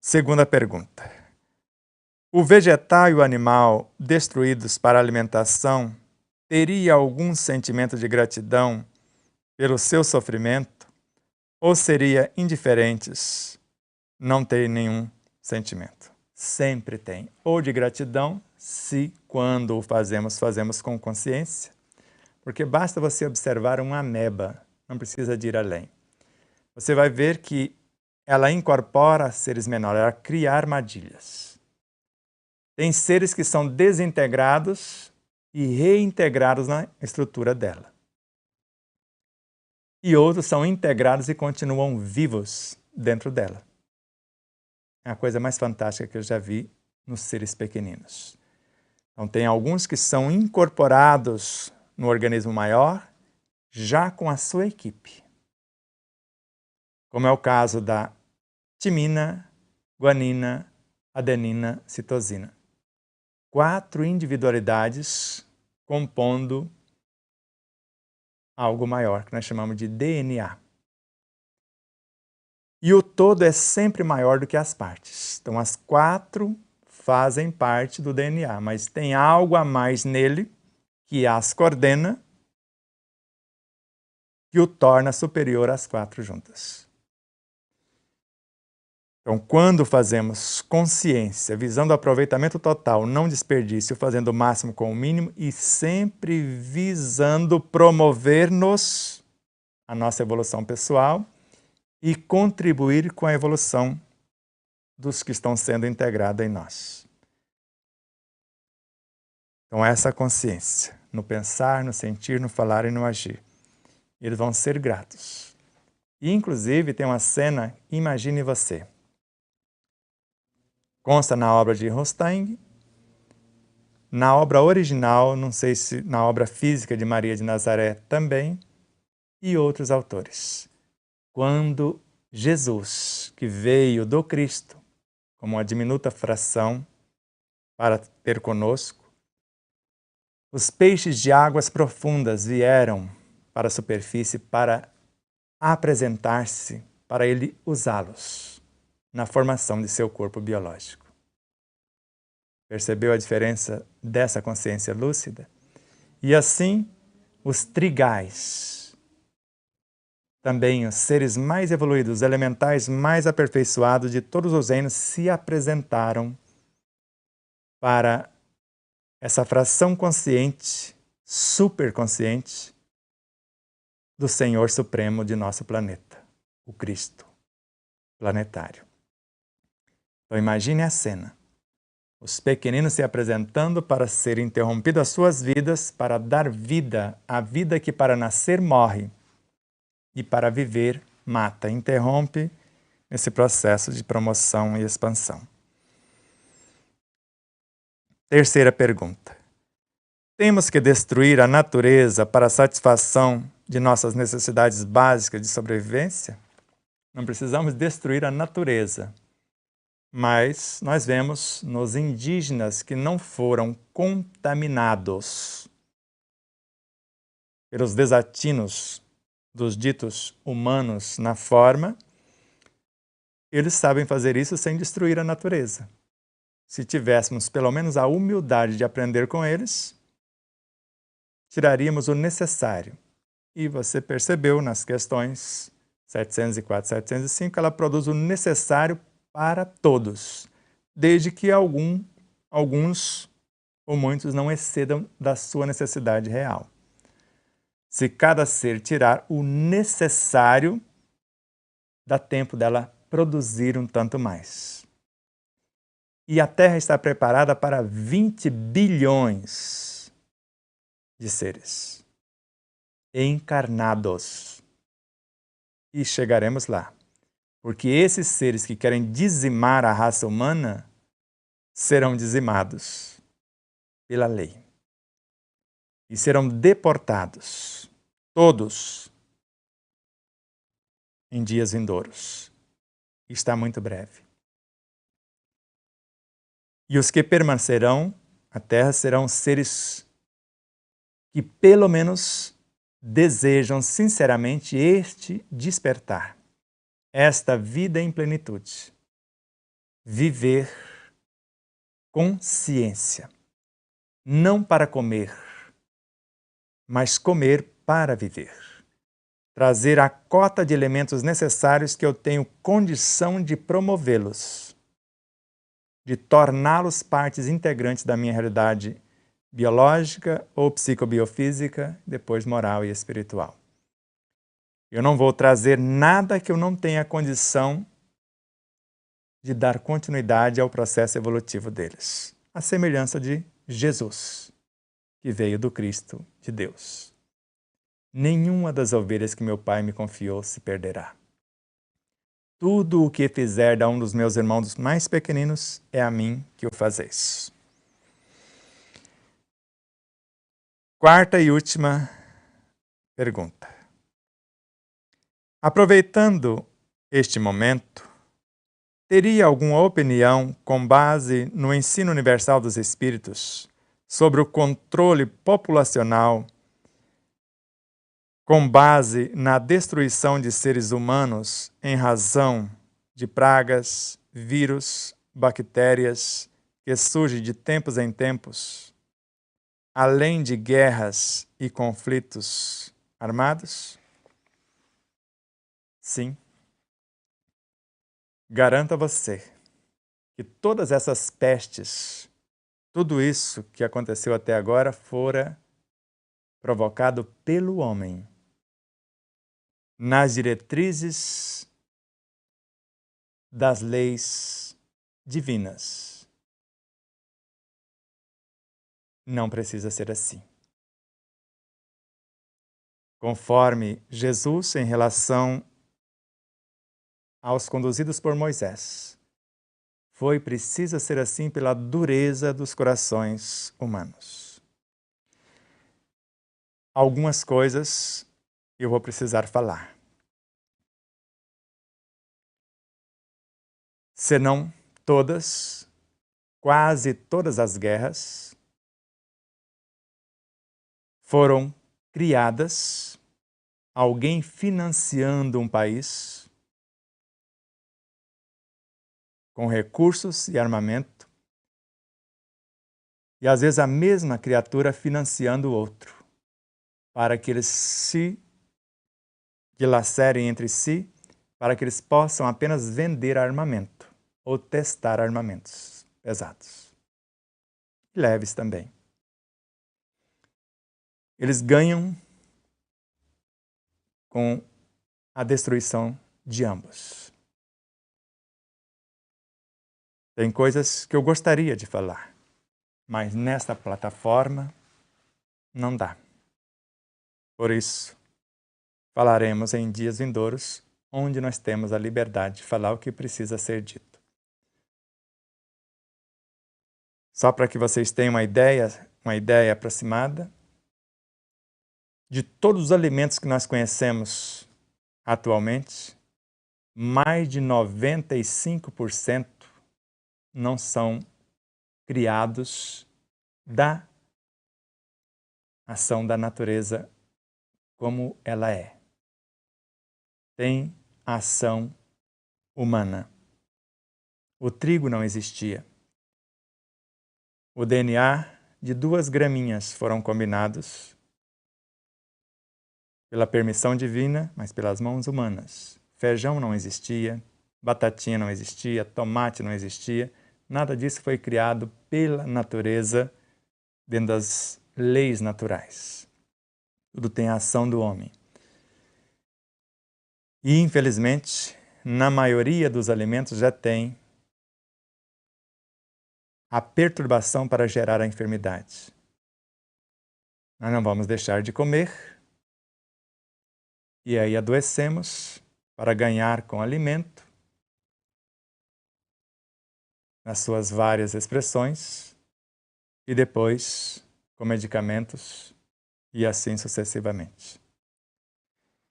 Segunda pergunta. O vegetal e o animal destruídos para alimentação teria algum sentimento de gratidão pelo seu sofrimento ou seria indiferentes, não ter nenhum sentimento? Sempre tem. Ou de gratidão, se quando o fazemos com consciência, porque basta você observar uma ameba, não precisa de ir além. Você vai ver que ela incorpora seres menores, ela cria armadilhas. Tem seres que são desintegrados e reintegrados na estrutura dela. E outros são integrados e continuam vivos dentro dela. É a coisa mais fantástica que eu já vi nos seres pequeninos. Então tem alguns que são incorporados no organismo maior, já com a sua equipe. Como é o caso da timina, guanina, adenina, citosina. 4 individualidades compondo algo maior, que nós chamamos de DNA. E o todo é sempre maior do que as partes. Então, as 4 fazem parte do DNA, mas tem algo a mais nele que as coordena, que o torna superior às 4 juntas. Então, quando fazemos consciência, visando o aproveitamento total, não desperdício, fazendo o máximo com o mínimo e sempre visando promover-nos, a nossa evolução pessoal, e contribuir com a evolução dos que estão sendo integrados em nós. Então, essa consciência, no pensar, no sentir, no falar e no agir, eles vão ser gratos. E, inclusive, tem uma cena, imagine você. Consta na obra de Rostand, na obra original, não sei se na obra física de Maria de Nazaré também, e outros autores. Quando Jesus, que veio do Cristo, como uma diminuta fração para ter conosco, os peixes de águas profundas vieram para a superfície para apresentar-se, para ele usá-los na formação de seu corpo biológico. Percebeu a diferença dessa consciência lúcida? E assim, os trigais, também os seres mais evoluídos, os elementais mais aperfeiçoados de todos os reinos, se apresentaram para essa fração consciente, superconsciente, do Senhor Supremo de nosso planeta, o Cristo planetário. Então imagine a cena. Os pequeninos se apresentando para ser interrompido as suas vidas, para dar vida à vida que para nascer morre e para viver mata, interrompe esse processo de promoção e expansão. Terceira pergunta. Temos que destruir a natureza para a satisfação de nossas necessidades básicas de sobrevivência? Não precisamos destruir a natureza, mas nós vemos nos indígenas que não foram contaminados pelos desatinos dos ditos humanos na forma, eles sabem fazer isso sem destruir a natureza. Se tivéssemos pelo menos a humildade de aprender com eles, tiraríamos o necessário. E você percebeu nas questões 704 e 705, ela produz o necessário para todos, desde que alguns ou muitos não excedam da sua necessidade real. Se cada ser tirar o necessário, dá tempo dela produzir um tanto mais. E a Terra está preparada para 20 bilhões de seres encarnados. E chegaremos lá. Porque esses seres que querem dizimar a raça humana serão dizimados pela lei. E serão deportados, todos, em dias vindouros. Está muito breve. E os que permanecerão na Terra serão seres que pelo menos desejam sinceramente este despertar, esta vida em plenitude. Viver com ciência, não para comer, mas comer para viver. Trazer a cota de elementos necessários que eu tenho condição de promovê-los, de torná-los partes integrantes da minha realidade biológica ou psicobiofísica, depois moral e espiritual. Eu não vou trazer nada que eu não tenha condição de dar continuidade ao processo evolutivo deles. A semelhança de Jesus, que veio do Cristo de Deus. Nenhuma das ovelhas que meu Pai me confiou se perderá. Tudo o que fizer a um dos meus irmãos mais pequeninos, é a mim que o fazeis. Quarta e última pergunta. Aproveitando este momento, teria alguma opinião com base no ensino universal dos Espíritos sobre o controle populacional com base na destruição de seres humanos em razão de pragas, vírus, bactérias que surgem de tempos em tempos, além de guerras e conflitos armados? Sim. Garanto a você que todas essas pestes, tudo isso que aconteceu até agora fora provocado pelo homem, nas diretrizes das leis divinas. Não precisa ser assim. Conforme Jesus em relação aos conduzidos por Moisés, foi preciso ser assim pela dureza dos corações humanos. Algumas coisas eu vou precisar falar. Senão todas, quase todas as guerras foram criadas, alguém financiando um país com recursos e armamento, e às vezes a mesma criatura financiando o outro, para que eles se dilacerem entre si, para que eles possam apenas vender armamento ou testar armamentos pesados. E leves também. Eles ganham com a destruição de ambos. Tem coisas que eu gostaria de falar, mas nesta plataforma não dá. Por isso, falaremos em dias vindouros, onde nós temos a liberdade de falar o que precisa ser dito. Só para que vocês tenham uma ideia aproximada, de todos os alimentos que nós conhecemos atualmente, mais de 95% não são criados da ação da natureza como ela é. Tem ação humana. O trigo não existia. O DNA de 2 graminhas foram combinados pela permissão divina, mas pelas mãos humanas. Feijão não existia, batatinha não existia, tomate não existia. Nada disso foi criado pela natureza dentro das leis naturais. Tudo tem a ação do homem. E, infelizmente, na maioria dos alimentos já tem a perturbação para gerar a enfermidade. Nós não vamos deixar de comer e aí adoecemos para ganhar com alimento, nas suas várias expressões, e depois com medicamentos e assim sucessivamente.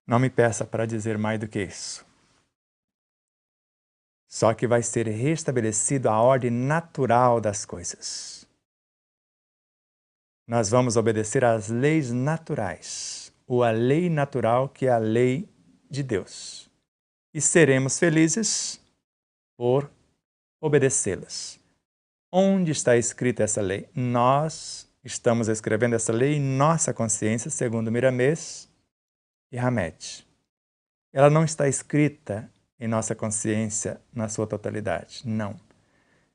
Não me peça para dizer mais do que isso. Só que vai ser restabelecida a ordem natural das coisas. Nós vamos obedecer às leis naturais, ou à lei natural que é a lei de Deus. E seremos felizes por obedecê-las. Onde está escrita essa lei? Nós estamos escrevendo essa lei em nossa consciência, segundo Miramês e Hamed. Ela não está escrita em nossa consciência na sua totalidade, não.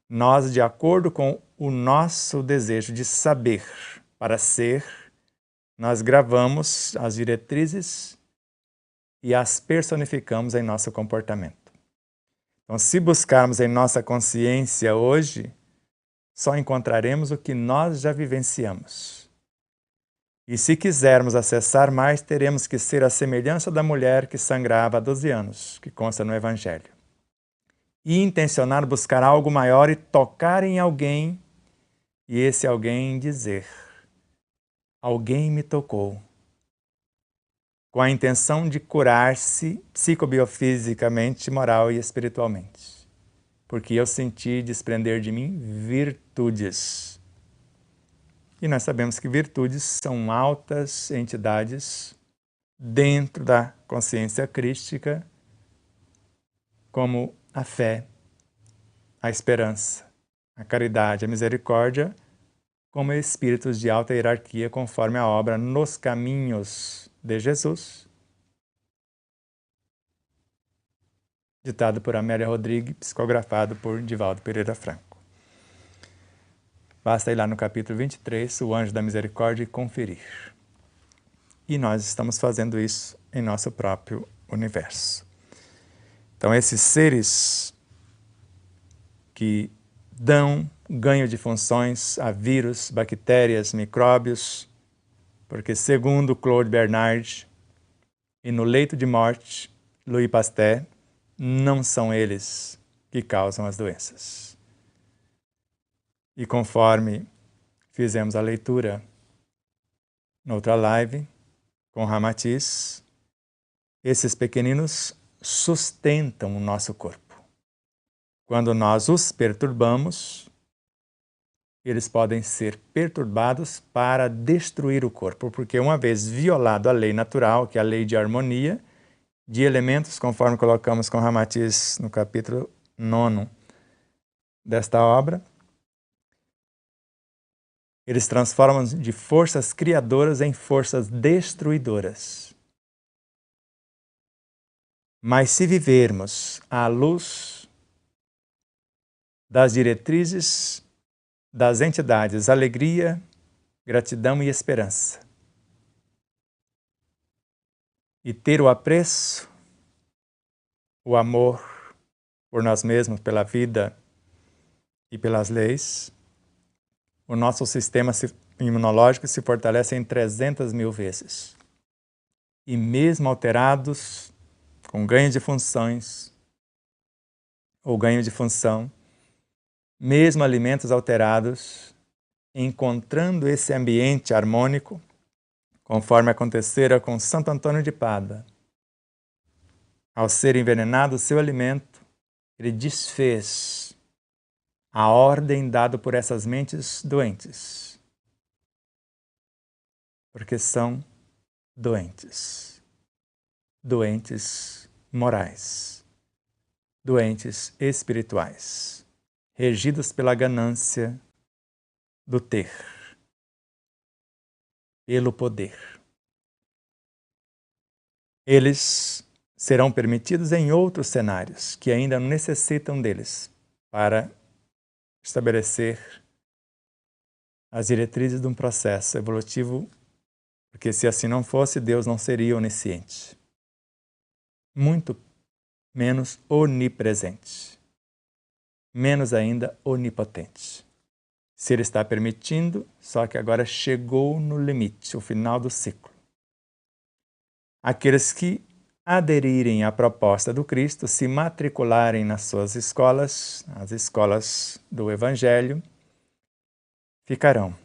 Nós, de acordo com o nosso desejo de saber para ser, nós gravamos as diretrizes e as personificamos em nosso comportamento. Então, se buscarmos em nossa consciência hoje, só encontraremos o que nós já vivenciamos. E se quisermos acessar mais, teremos que ser a semelhança da mulher que sangrava há 12 anos, que consta no Evangelho. E intencionar buscar algo maior e tocar em alguém, e esse alguém dizer: alguém me tocou, com a intenção de curar-se psicobiofisicamente, moral e espiritualmente. Porque eu senti desprender de mim virtudes. E nós sabemos que virtudes são altas entidades dentro da consciência crística, como a fé, a esperança, a caridade, a misericórdia, como espíritos de alta hierarquia, conforme a obra Nos Caminhos de Jesus, ditado por Amélia Rodrigues, psicografado por Divaldo Pereira Franco. Basta ir lá no capítulo 23, o Anjo da Misericórdia, e conferir. E nós estamos fazendo isso em nosso próprio universo. Então, esses seres que dão ganho de funções a vírus, bactérias, micróbios, porque segundo Claude Bernard e no leito de morte, Louis Pasteur, não são eles que causam as doenças. E conforme fizemos a leitura noutra live com Ramatiz, esses pequeninos sustentam o nosso corpo. Quando nós os perturbamos, eles podem ser perturbados para destruir o corpo, porque uma vez violado a lei natural, que é a lei de harmonia, de elementos, conforme colocamos com Ramatiz no capítulo 9 desta obra, eles transformam de forças criadoras em forças destruidoras. Mas se vivermos à luz das diretrizes das entidades alegria, gratidão e esperança, e ter o apreço, o amor por nós mesmos, pela vida e pelas leis, o nosso sistema imunológico se fortalece em 300.000 vezes. E mesmo alterados, com ganho de funções ou ganho de função, mesmo alimentos alterados, encontrando esse ambiente harmônico, conforme acontecera com Santo Antônio de Pádua. Ao ser envenenado o seu alimento, ele desfez a ordem dada por essas mentes doentes, porque são doentes, doentes morais, doentes espirituais, regidos pela ganância do ter, pelo poder. Eles serão permitidos em outros cenários que ainda necessitam deles para estabelecer as diretrizes de um processo evolutivo, porque se assim não fosse, Deus não seria onisciente, muito menos onipresente, menos ainda onipotente. Se Ele está permitindo, só que agora chegou no limite, o final do ciclo. Aqueles que aderirem à proposta do Cristo, se matricularem nas suas escolas, as escolas do Evangelho, ficarão.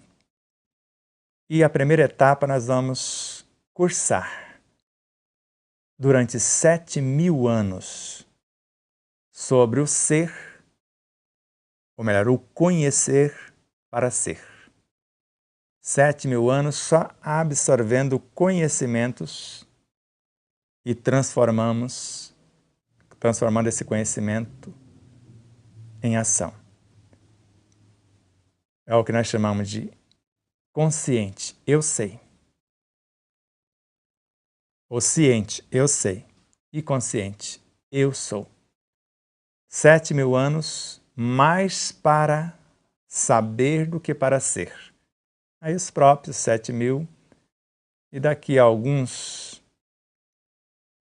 E a primeira etapa nós vamos cursar durante 7.000 anos sobre o ser, ou melhor, o conhecer para ser. 7.000 anos só absorvendo conhecimentos e transformando esse conhecimento em ação. É o que nós chamamos de consciente, eu sei. O ciente, eu sei. E consciente, eu sou. 7.000 anos mais para saber do que para ser. Aí os próprios 7.000, e daqui a alguns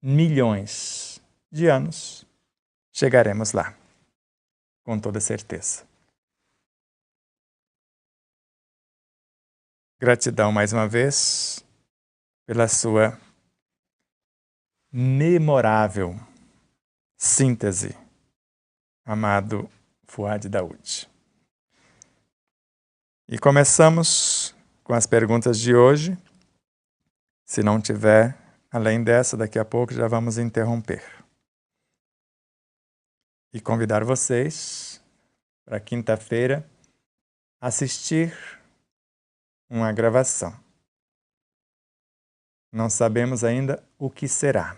milhões de anos chegaremos lá, com toda certeza. Gratidão mais uma vez pela sua memorável síntese, amado Fuad Daoud. E começamos com as perguntas de hoje. Se não tiver, além dessa, daqui a pouco já vamos interromper. E convidar vocês para quinta-feira assistir uma gravação. Não sabemos ainda o que será,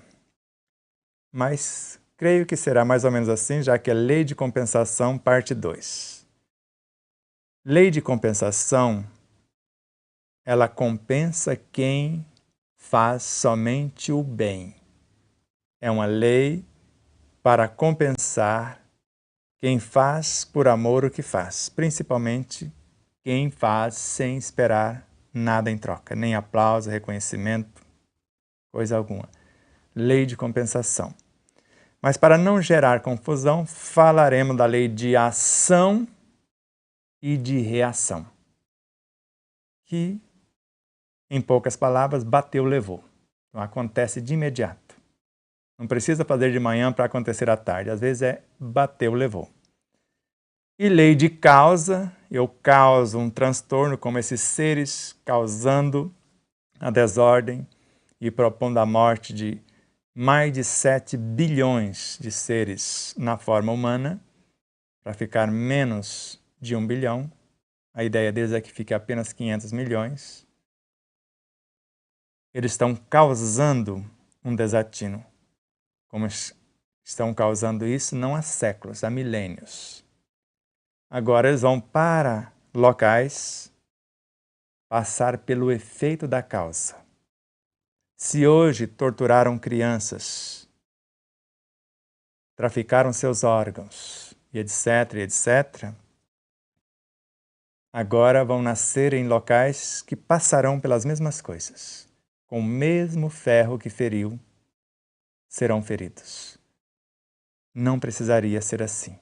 mas creio que será mais ou menos assim, já que é Lei de Compensação, parte 2. Lei de compensação, ela compensa quem faz somente o bem. É uma lei para compensar quem faz por amor o que faz, principalmente quem faz sem esperar nada em troca, nem aplauso, reconhecimento, coisa alguma. Lei de compensação. Mas para não gerar confusão, falaremos da lei de ação e de reação, que, em poucas palavras, bateu, levou. Então, acontece de imediato. Não precisa fazer de manhã para acontecer à tarde. Às vezes é bateu, levou. E lei de causa, eu causo um transtorno como esses seres causando a desordem e propondo a morte de mais de 7 bilhões de seres na forma humana, para ficar menos de 1 bilhão. A ideia deles é que fique apenas 500 milhões. Eles estão causando um desatino, como estão causando isso não há séculos, há milênios. Agora eles vão para locais passar pelo efeito da causa. Se hoje torturaram crianças, traficaram seus órgãos, e etc., agora vão nascer em locais que passarão pelas mesmas coisas. Com o mesmo ferro que feriu, serão feridos. Não precisaria ser assim,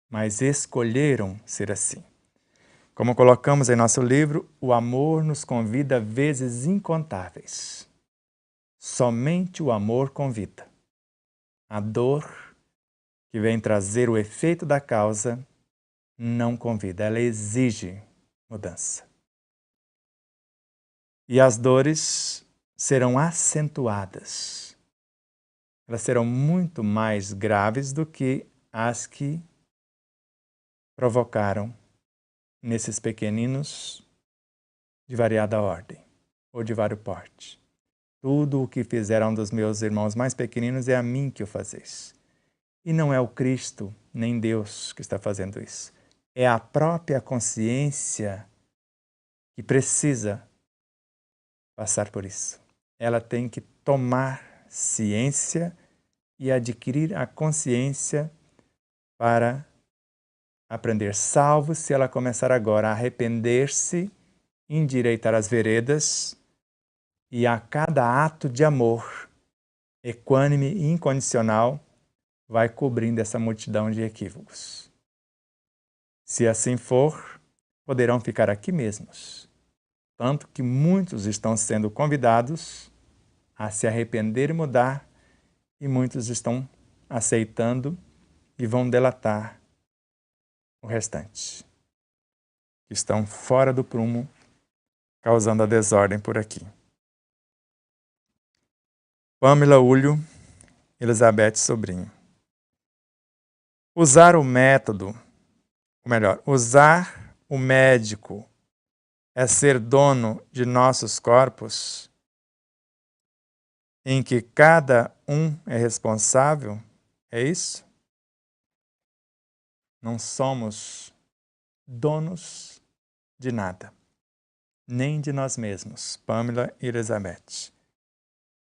mas escolheram ser assim. Como colocamos em nosso livro, o amor nos convida a vezes incontáveis. Somente o amor convida. A dor, que vem trazer o efeito da causa, não convida, ela exige mudança. E as dores serão acentuadas. Elas serão muito mais graves do que as que provocaram nesses pequeninos de variada ordem ou de vário porte. Tudo o que fizeram dos meus irmãos mais pequeninos é a mim que o fazeis. E não é o Cristo, nem Deus que está fazendo isso. É a própria consciência que precisa passar por isso. Ela tem que tomar ciência e adquirir a consciência para aprender. Salvo se ela começar agora a arrepender-se, endireitar as veredas e a cada ato de amor equânime e incondicional vai cobrindo essa multidão de equívocos. Se assim for, poderão ficar aqui mesmos. Tanto que muitos estão sendo convidados a se arrepender e mudar, e muitos estão aceitando e vão delatar o restante. Estão fora do prumo, causando a desordem por aqui. Pamela Ulho, Elizabeth Sobrinho. Usar o método, ou melhor, usar o médico é ser dono de nossos corpos, em que cada um é responsável? É isso? Não somos donos de nada, nem de nós mesmos. Pamela e Elizabeth.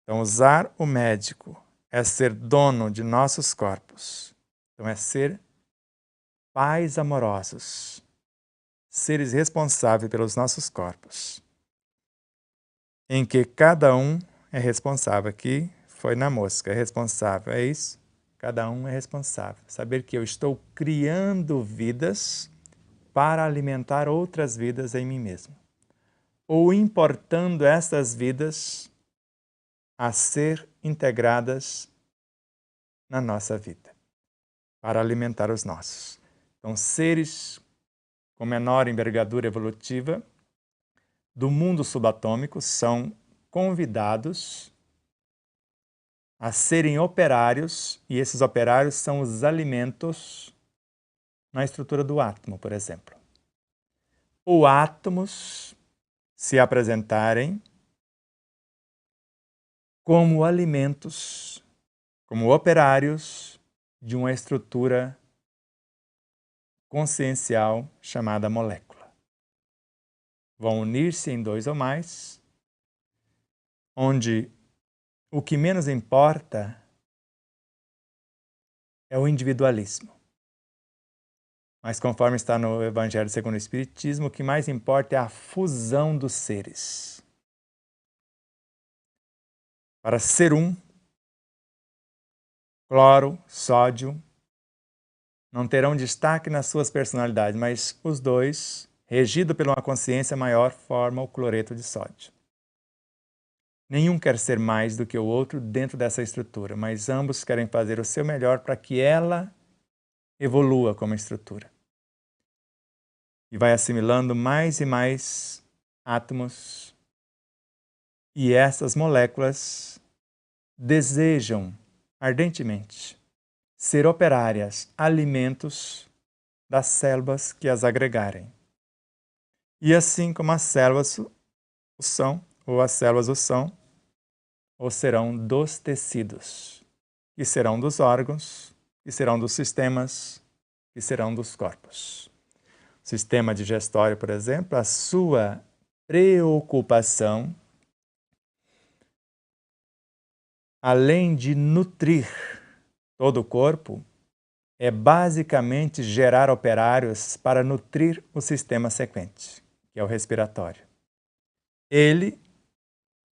Então, usar o médico é ser dono de nossos corpos. Então, é ser pais amorosos, seres responsáveis pelos nossos corpos, em que cada um é responsável. Aqui foi na mosca, é responsável, é isso? Cada um é responsável. Saber que eu estou criando vidas para alimentar outras vidas em mim mesmo. Ou importando essas vidas a ser integradas na nossa vida, para alimentar os nossos. Então, seres com menor envergadura evolutiva do mundo subatômico são convidados a serem operários, e esses operários são os alimentos na estrutura do átomo, por exemplo. Ou átomos se apresentarem como alimentos, como operários de uma estrutura consciencial chamada molécula. Vão unir-se em dois ou mais, onde o que menos importa é o individualismo. Mas conforme está no Evangelho segundo o Espiritismo, o que mais importa é a fusão dos seres. Para ser um, cloro, sódio, não terão destaque nas suas personalidades, mas os dois, regidos por uma consciência maior, formam o cloreto de sódio. Nenhum quer ser mais do que o outro dentro dessa estrutura, mas ambos querem fazer o seu melhor para que ela evolua como estrutura. E vai assimilando mais e mais átomos. E essas moléculas desejam ardentemente ser operárias, alimentos das células que as agregarem. E assim como as células o são, ou as células o são, ou serão dos tecidos, que serão dos órgãos, que serão dos sistemas, que serão dos corpos. O sistema digestório, por exemplo, a sua preocupação, além de nutrir todo o corpo, é basicamente gerar operários para nutrir o sistema sequente, que é o respiratório. Ele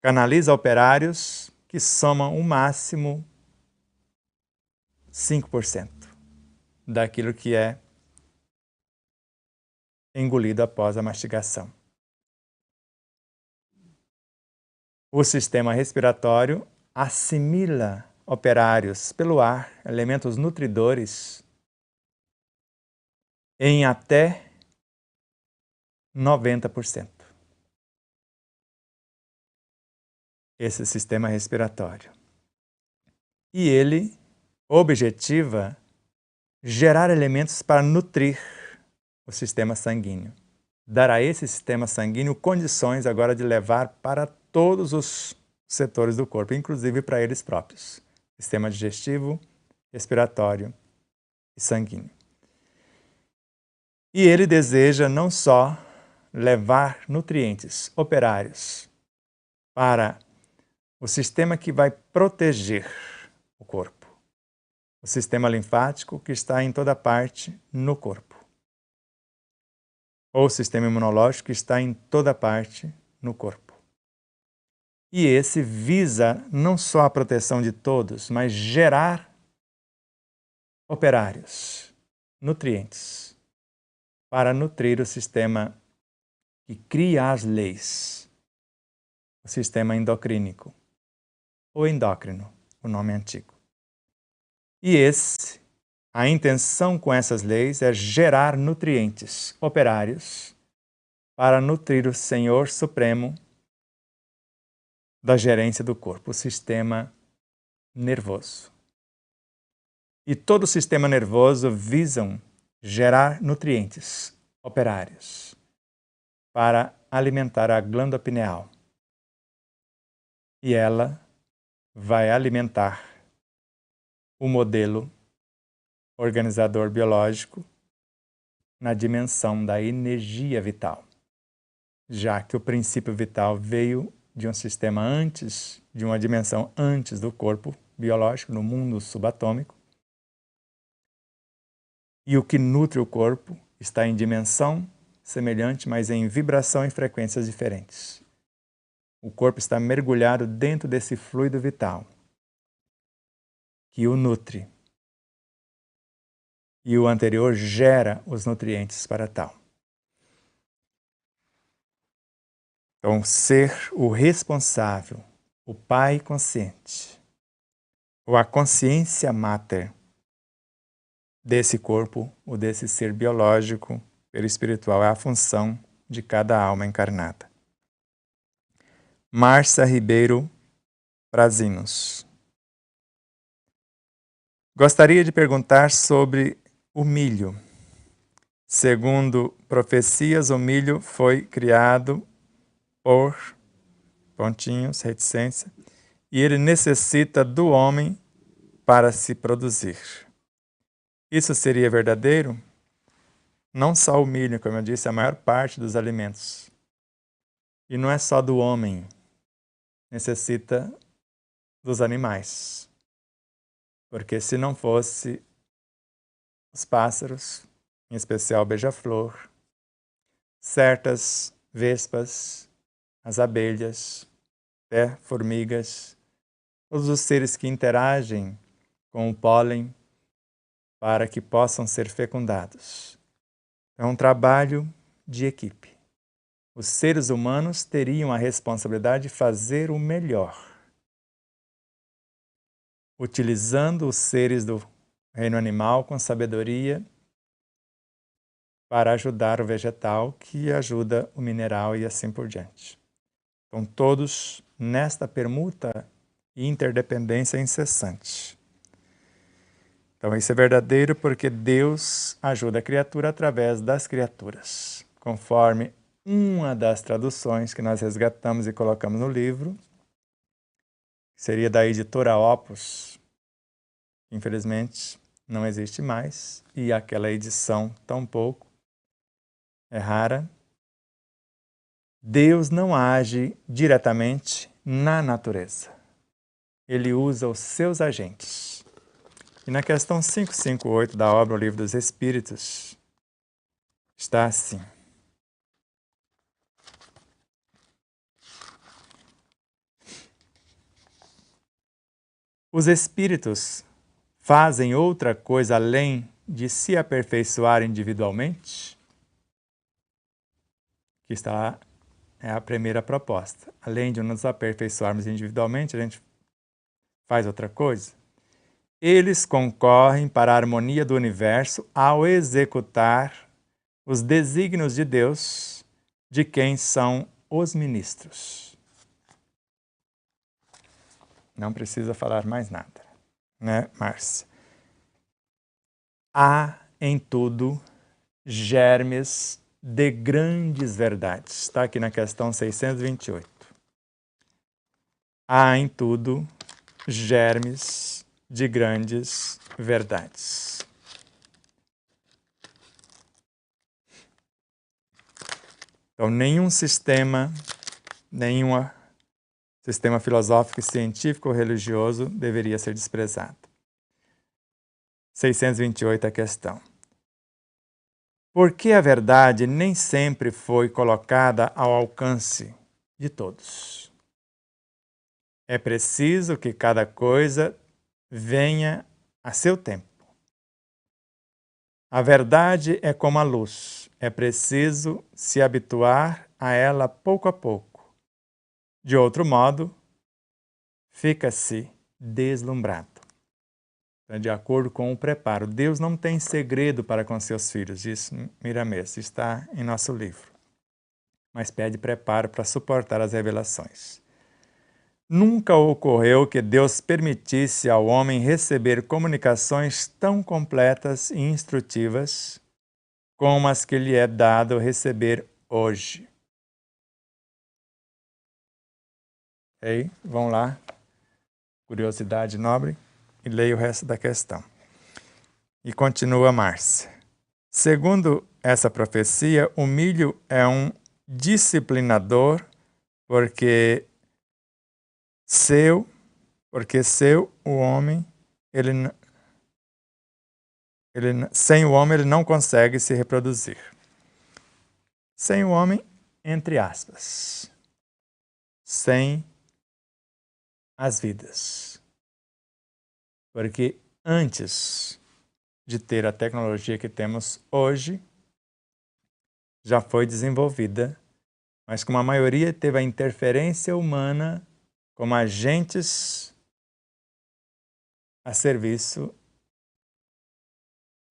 canaliza operários que somam o máximo 5% daquilo que é engolido após a mastigação. O sistema respiratório assimila operários pelo ar, elementos nutridores, em até 90%. Esse sistema respiratório. E ele objetiva gerar elementos para nutrir o sistema sanguíneo. Dar a esse sistema sanguíneo condições agora de levar para todos os setores do corpo, inclusive para eles próprios. Sistema digestivo, respiratório e sanguíneo. E ele deseja não só levar nutrientes operários para o sistema que vai proteger o corpo, o sistema linfático que está em toda parte no corpo, ou o sistema imunológico que está em toda parte no corpo. E esse visa não só a proteção de todos, mas gerar operários, nutrientes, para nutrir o sistema que cria as leis, o sistema endocrínico, ou endócrino, o nome antigo. E a intenção com essas leis é gerar nutrientes operários para nutrir o Senhor Supremo da gerência do corpo, o sistema nervoso. E todo o sistema nervoso visam gerar nutrientes operários para alimentar a glândula pineal. E ela vai alimentar o modelo organizador biológico na dimensão da energia vital, já que o princípio vital veio de um sistema antes, de uma dimensão antes do corpo biológico, no mundo subatômico, e o que nutre o corpo está em dimensão semelhante, mas em vibração e frequências diferentes. O corpo está mergulhado dentro desse fluido vital que o nutre. E o anterior gera os nutrientes para tal. Então, ser o responsável, o pai consciente, ou a consciência máter desse corpo, ou desse ser biológico, perispiritual, é a função de cada alma encarnada. Márcia Ribeiro Prazinos. Gostaria de perguntar sobre o milho. Segundo profecias, o milho foi criado por pontinhos, reticência, e ele necessita do homem para se produzir. Isso seria verdadeiro? Não só o milho, como eu disse, a maior parte dos alimentos. E não é só do homem, necessita dos animais. Porque se não fosse os pássaros, em especial o beija-flor, certas vespas, as abelhas, formigas, todos os seres que interagem com o pólen para que possam ser fecundados. É um trabalho de equipe. Os seres humanos teriam a responsabilidade de fazer o melhor, utilizando os seres do reino animal com sabedoria para ajudar o vegetal, que ajuda o mineral e assim por diante. Então, todos nesta permuta e interdependência incessante. Então, isso é verdadeiro porque Deus ajuda a criatura através das criaturas, conforme uma das traduções que nós resgatamos e colocamos no livro, que seria da editora Opus, que infelizmente não existe mais, e aquela edição tampouco é rara. Deus não age diretamente na natureza. Ele usa os seus agentes. E na questão 558 da obra O Livro dos Espíritos, está assim. Os espíritos fazem outra coisa além de se aperfeiçoar individualmente? Que está é a primeira proposta. Além de nos aperfeiçoarmos individualmente, a gente faz outra coisa? Eles concorrem para a harmonia do universo ao executar os desígnios de Deus, de quem são os ministros. Não precisa falar mais nada, né, Márcia? Há em tudo germes de grandes verdades. Está aqui na questão 628. Há em tudo germes de grandes verdades. Então, nenhum sistema filosófico, científico ou religioso deveria ser desprezado. 628 a questão. Por que a verdade nem sempre foi colocada ao alcance de todos? É preciso que cada coisa venha a seu tempo. A verdade é como a luz, é preciso se habituar a ela pouco a pouco. De outro modo, fica-se deslumbrado. De acordo com o preparo. Deus não tem segredo para com seus filhos, diz Miramês, está em nosso livro. Mas pede preparo para suportar as revelações. Nunca ocorreu que Deus permitisse ao homem receber comunicações tão completas e instrutivas como as que lhe é dado receber hoje. Aí, vão lá, curiosidade nobre, e leia o resto da questão. E continua Márcia. Segundo essa profecia, o milho é um disciplinador, porque seu o homem, sem o homem ele não consegue se reproduzir. Sem o homem, entre aspas, sem as vidas. Porque antes de ter a tecnologia que temos hoje, já foi desenvolvida, mas como a maioria teve a interferência humana como agentes a serviço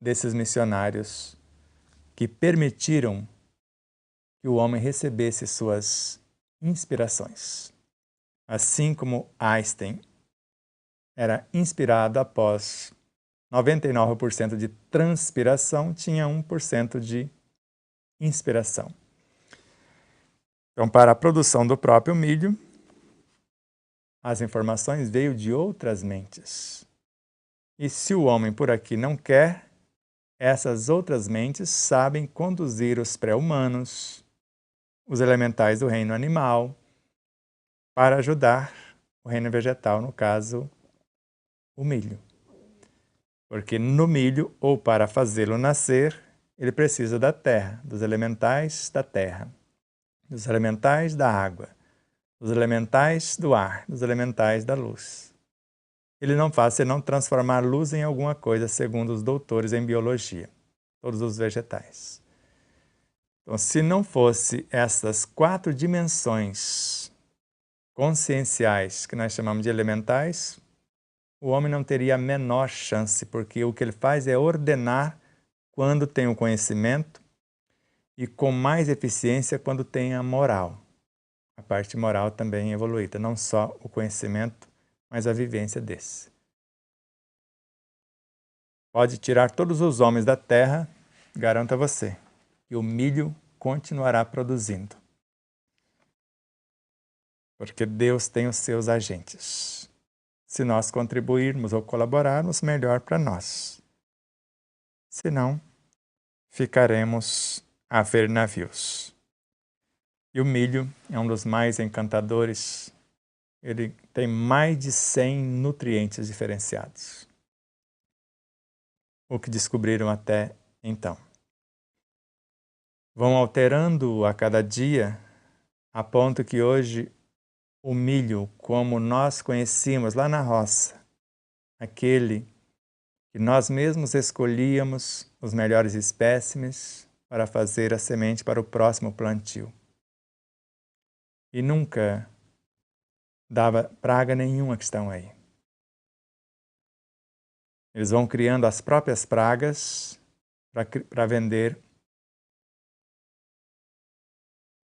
desses missionários que permitiram que o homem recebesse suas inspirações. Assim como Einstein era inspirado após 99% de transpiração, tinha 1% de inspiração. Então, para a produção do próprio milho, as informações veio de outras mentes. E se o homem por aqui não quer, essas outras mentes sabem conduzir os pré-humanos, os elementais do reino animal, para ajudar o reino vegetal, no caso, o milho. Porque no milho, ou para fazê-lo nascer, ele precisa da terra, dos elementais da terra, dos elementais da água, dos elementais do ar, dos elementais da luz. Ele não faz senão transformar luz em alguma coisa, segundo os doutores em biologia, todos os vegetais. Então, se não fosse essas 4 dimensões conscienciais, que nós chamamos de elementais, o homem não teria a menor chance, porque o que ele faz é ordenar quando tem o conhecimento e com mais eficiência quando tem a moral. A parte moral também é evoluída, não só o conhecimento, mas a vivência desse. Pode tirar todos os homens da terra, garanto a você, que o milho continuará produzindo. Porque Deus tem os seus agentes. Se nós contribuirmos ou colaborarmos, melhor para nós. Se não, ficaremos a ver navios. E o milho é um dos mais encantadores. Ele tem mais de 100 nutrientes diferenciados. O que descobriram até então. Vão alterando a cada dia, a ponto que hoje o milho, como nós conhecíamos lá na roça, aquele que nós mesmos escolhíamos os melhores espécimes para fazer a semente para o próximo plantio. E nunca dava praga nenhuma que estão aí. Eles vão criando as próprias pragas para vender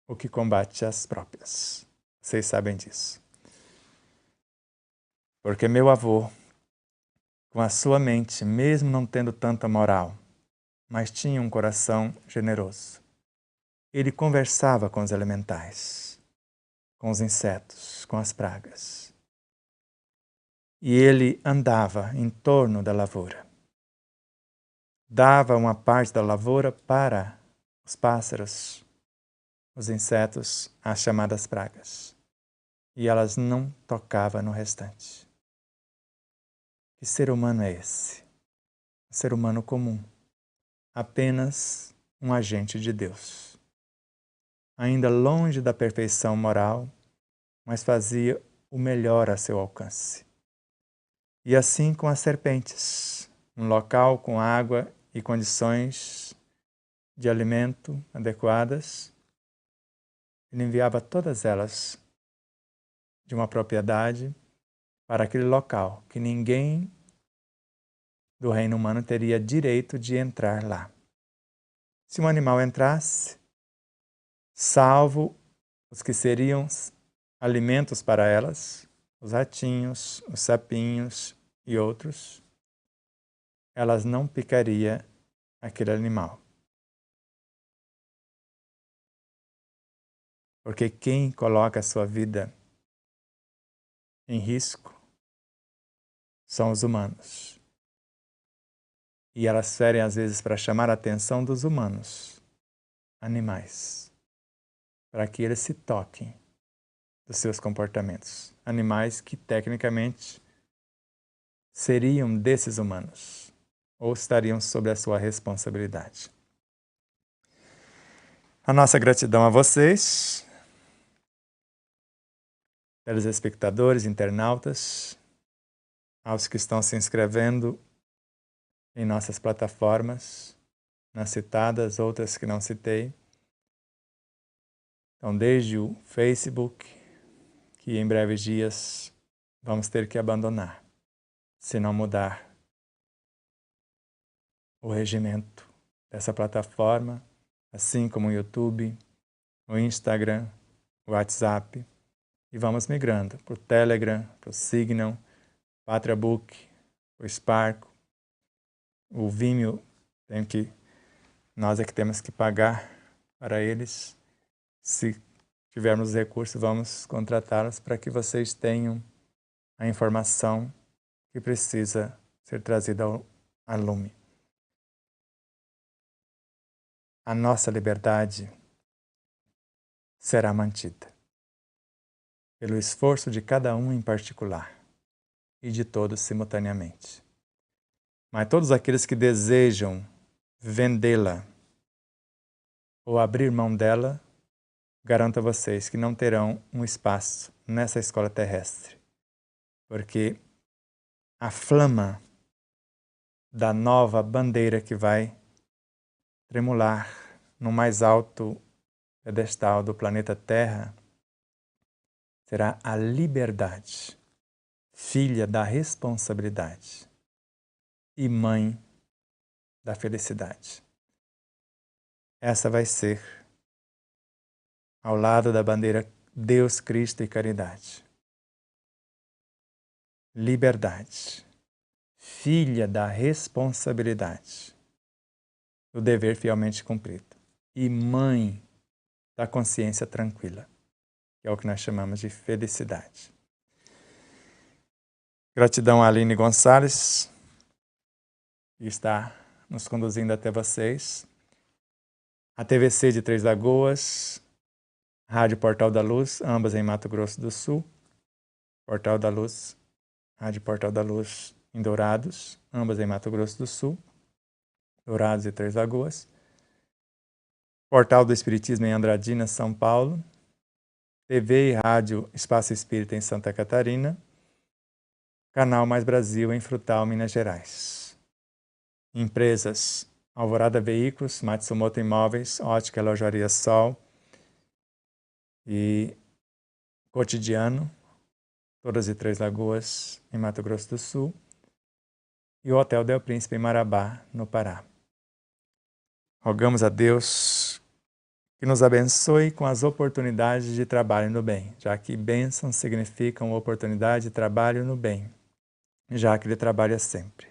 o que combate as próprias. Vocês sabem disso. Porque meu avô, com a sua mente, mesmo não tendo tanta moral, mas tinha um coração generoso, ele conversava com os elementais, com os insetos, com as pragas. E ele andava em torno da lavoura. Dava uma parte da lavoura para os pássaros, os insetos, as chamadas pragas. E elas não tocavam no restante. Que ser humano é esse? Um ser humano comum. Apenas um agente de Deus. Ainda longe da perfeição moral, mas fazia o melhor a seu alcance. E assim com as serpentes, um local com água e condições de alimento adequadas, ele enviava todas elas de uma propriedade para aquele local, que ninguém do reino humano teria direito de entrar lá. Se um animal entrasse, salvo os que seriam alimentos para elas, os ratinhos, os sapinhos e outros, elas não picariam aquele animal. Porque quem coloca a sua vida em risco são os humanos. E elas servem às vezes para chamar a atenção dos humanos, animais, para que eles se toquem dos seus comportamentos. Animais que tecnicamente seriam desses humanos, ou estariam sob a sua responsabilidade. A nossa gratidão a vocês, telespectadores, internautas, aos que estão se inscrevendo em nossas plataformas, nas citadas, outras que não citei. Então, desde o Facebook, que em breves dias vamos ter que abandonar, se não mudar o regimento dessa plataforma, assim como o YouTube, o Instagram, o WhatsApp, e vamos migrando para o Telegram, para o Signal, PatriaBook, o Spark, o Vimeo, nós é que temos que pagar para eles. Se tivermos recursos, vamos contratá-los para que vocês tenham a informação que precisa ser trazida a lume. A nossa liberdade será mantida pelo esforço de cada um em particular e de todos simultaneamente. Mas todos aqueles que desejam vendê-la ou abrir mão dela, garanto a vocês que não terão um espaço nessa escola terrestre, porque a flama da nova bandeira que vai tremular no mais alto pedestal do planeta Terra será a liberdade, filha da responsabilidade e mãe da felicidade. Essa vai ser, ao lado da bandeira Deus, Cristo e Caridade. Liberdade, filha da responsabilidade, do dever fielmente cumprido, e mãe da consciência tranquila, que é o que nós chamamos de felicidade. Gratidão a Aline Gonçalves, que está nos conduzindo até vocês. A TVC de Três Lagoas, Rádio Portal da Luz, ambas em Mato Grosso do Sul. Portal da Luz, Rádio Portal da Luz em Dourados, ambas em Mato Grosso do Sul. Dourados e Três Lagoas. Portal do Espiritismo em Andradina, São Paulo. TV e Rádio Espaço Espírita em Santa Catarina. Canal Mais Brasil em Frutal, Minas Gerais. Empresas Alvorada Veículos, Matsumoto Imóveis, Ótica Lojaria Sol e Cotidiano, todas de Três Lagoas, em Mato Grosso do Sul, e o Hotel Del Príncipe em Marabá, no Pará. Rogamos a Deus que nos abençoe com as oportunidades de trabalho no bem, já que bênçãos significam oportunidade de trabalho no bem, já que Ele trabalha sempre.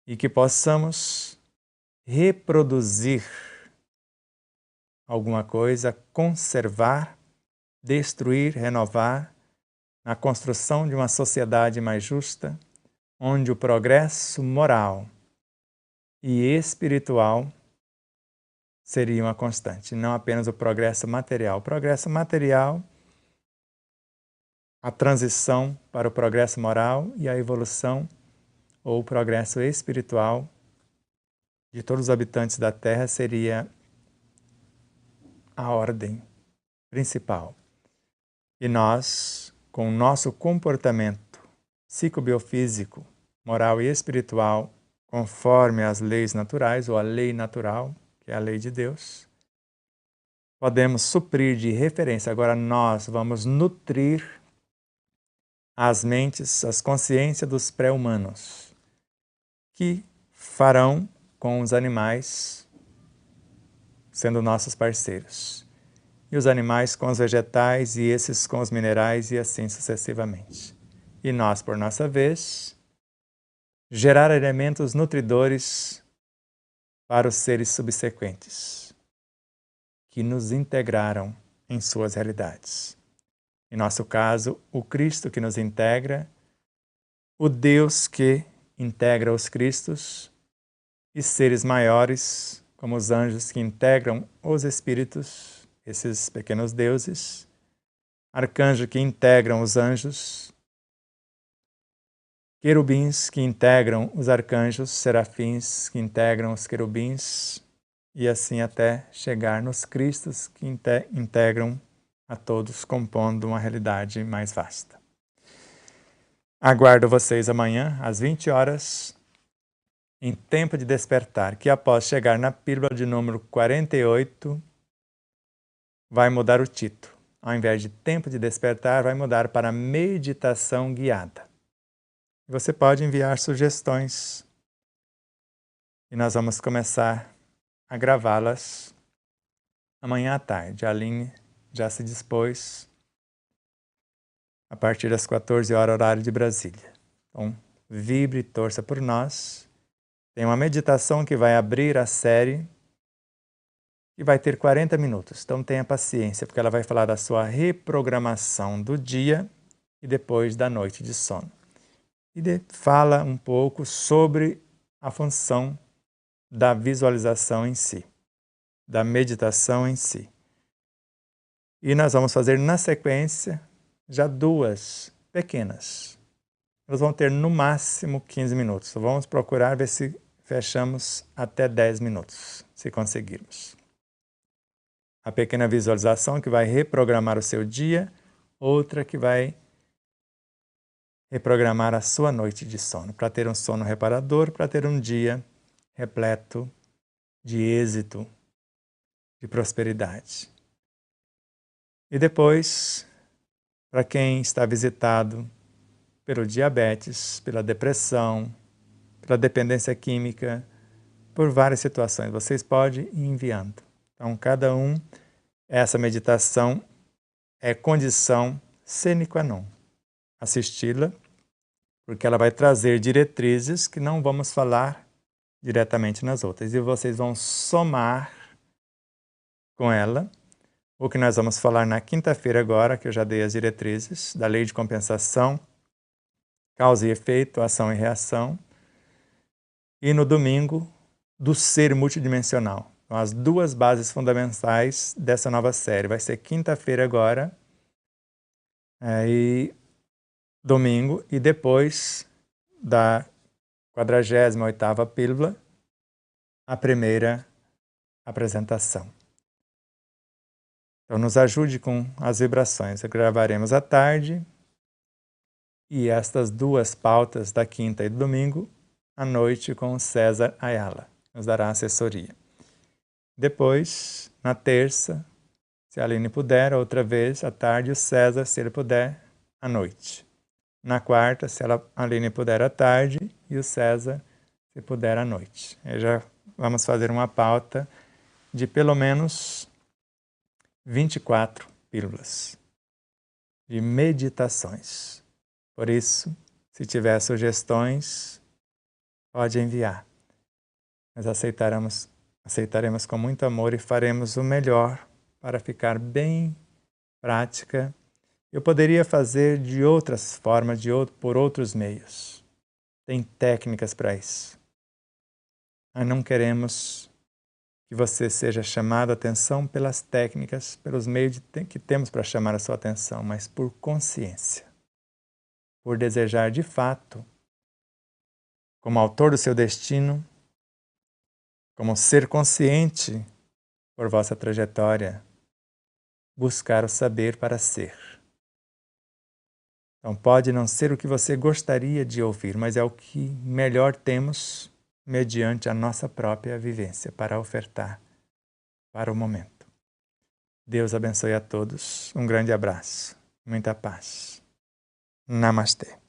E que possamos reproduzir alguma coisa, conservar, destruir, renovar, na construção de uma sociedade mais justa, onde o progresso moral e espiritual seria uma constante, não apenas o progresso material. O progresso material, a transição para o progresso moral e a evolução ou o progresso espiritual de todos os habitantes da Terra seria a ordem principal. E nós, com o nosso comportamento psicobiofísico, moral e espiritual, conforme as leis naturais ou a lei natural, que é a lei de Deus, podemos suprir de referência. Agora nós vamos nutrir as mentes, as consciências dos pré-humanos, que farão com os animais, sendo nossos parceiros, e os animais com os vegetais, e esses com os minerais, e assim sucessivamente. E nós, por nossa vez, gerar elementos nutridores para os seres subsequentes, que nos integraram em suas realidades. Em nosso caso, o Cristo que nos integra, o Deus que integra os Cristos, e seres maiores, como os anjos que integram os espíritos, esses pequenos deuses, arcanjos que integram os anjos, querubins que integram os arcanjos, serafins que integram os querubins, e assim até chegar nos Cristos que integram a todos, compondo uma realidade mais vasta. Aguardo vocês amanhã, às 20 horas, em Tempo de Despertar, que após chegar na pílula de número 48, vai mudar o título. Ao invés de Tempo de Despertar, vai mudar para Meditação Guiada. Você pode enviar sugestões e nós vamos começar a gravá-las amanhã à tarde. A Aline já se dispôs a partir das 14 horas, horário de Brasília. Então, vibre e torça por nós. Tem uma meditação que vai abrir a série e vai ter 40 minutos. Então tenha paciência, porque ela vai falar da sua reprogramação do dia e depois da noite de sono. E fala um pouco sobre a função da visualização em si, da meditação em si. E nós vamos fazer na sequência já duas pequenas. Elas vão ter no máximo 15 minutos. Vamos procurar ver se fechamos até 10 minutos, se conseguirmos. A pequena visualização que vai reprogramar o seu dia, outra que vai reprogramar a sua noite de sono, para ter um sono reparador, para ter um dia repleto de êxito, de prosperidade. E depois, para quem está visitado pelo diabetes, pela depressão, pela dependência química, por várias situações, vocês podem ir enviando. Então, cada um, essa meditação é condição sine qua non. Assisti-la, porque ela vai trazer diretrizes que não vamos falar diretamente nas outras. E vocês vão somar com ela o que nós vamos falar na quinta-feira agora, que eu já dei as diretrizes da lei de compensação, causa e efeito, ação e reação. E no domingo, do ser multidimensional. Então, as duas bases fundamentais dessa nova série. Vai ser quinta-feira agora, e domingo, e depois da 48ª pílula, a primeira apresentação. Então, nos ajude com as vibrações. Gravaremos à tarde, e estas duas pautas da quinta e do domingo, à noite com o César Ayala. Nos dará assessoria. Depois, na terça, se a Aline puder, outra vez, à tarde, o César, se ele puder, à noite. Na quarta, se a Aline puder, à tarde, e o César, se puder, à noite. Aí já vamos fazer uma pauta de pelo menos 24 pílulas de meditações. Por isso, se tiver sugestões, pode enviar. Nós aceitaremos com muito amor e faremos o melhor para ficar bem prática. Eu poderia fazer de outras formas, por outros meios. Tem técnicas para isso. Mas não queremos que você seja chamado a atenção pelas técnicas, pelos meios que temos para chamar a sua atenção, mas por consciência. Por desejar de fato, como autor do seu destino, como ser consciente por vossa trajetória, buscar o saber para ser. Então pode não ser o que você gostaria de ouvir, mas é o que melhor temos mediante a nossa própria vivência para ofertar para o momento. Deus abençoe a todos. Um grande abraço. Muita paz. Namastê.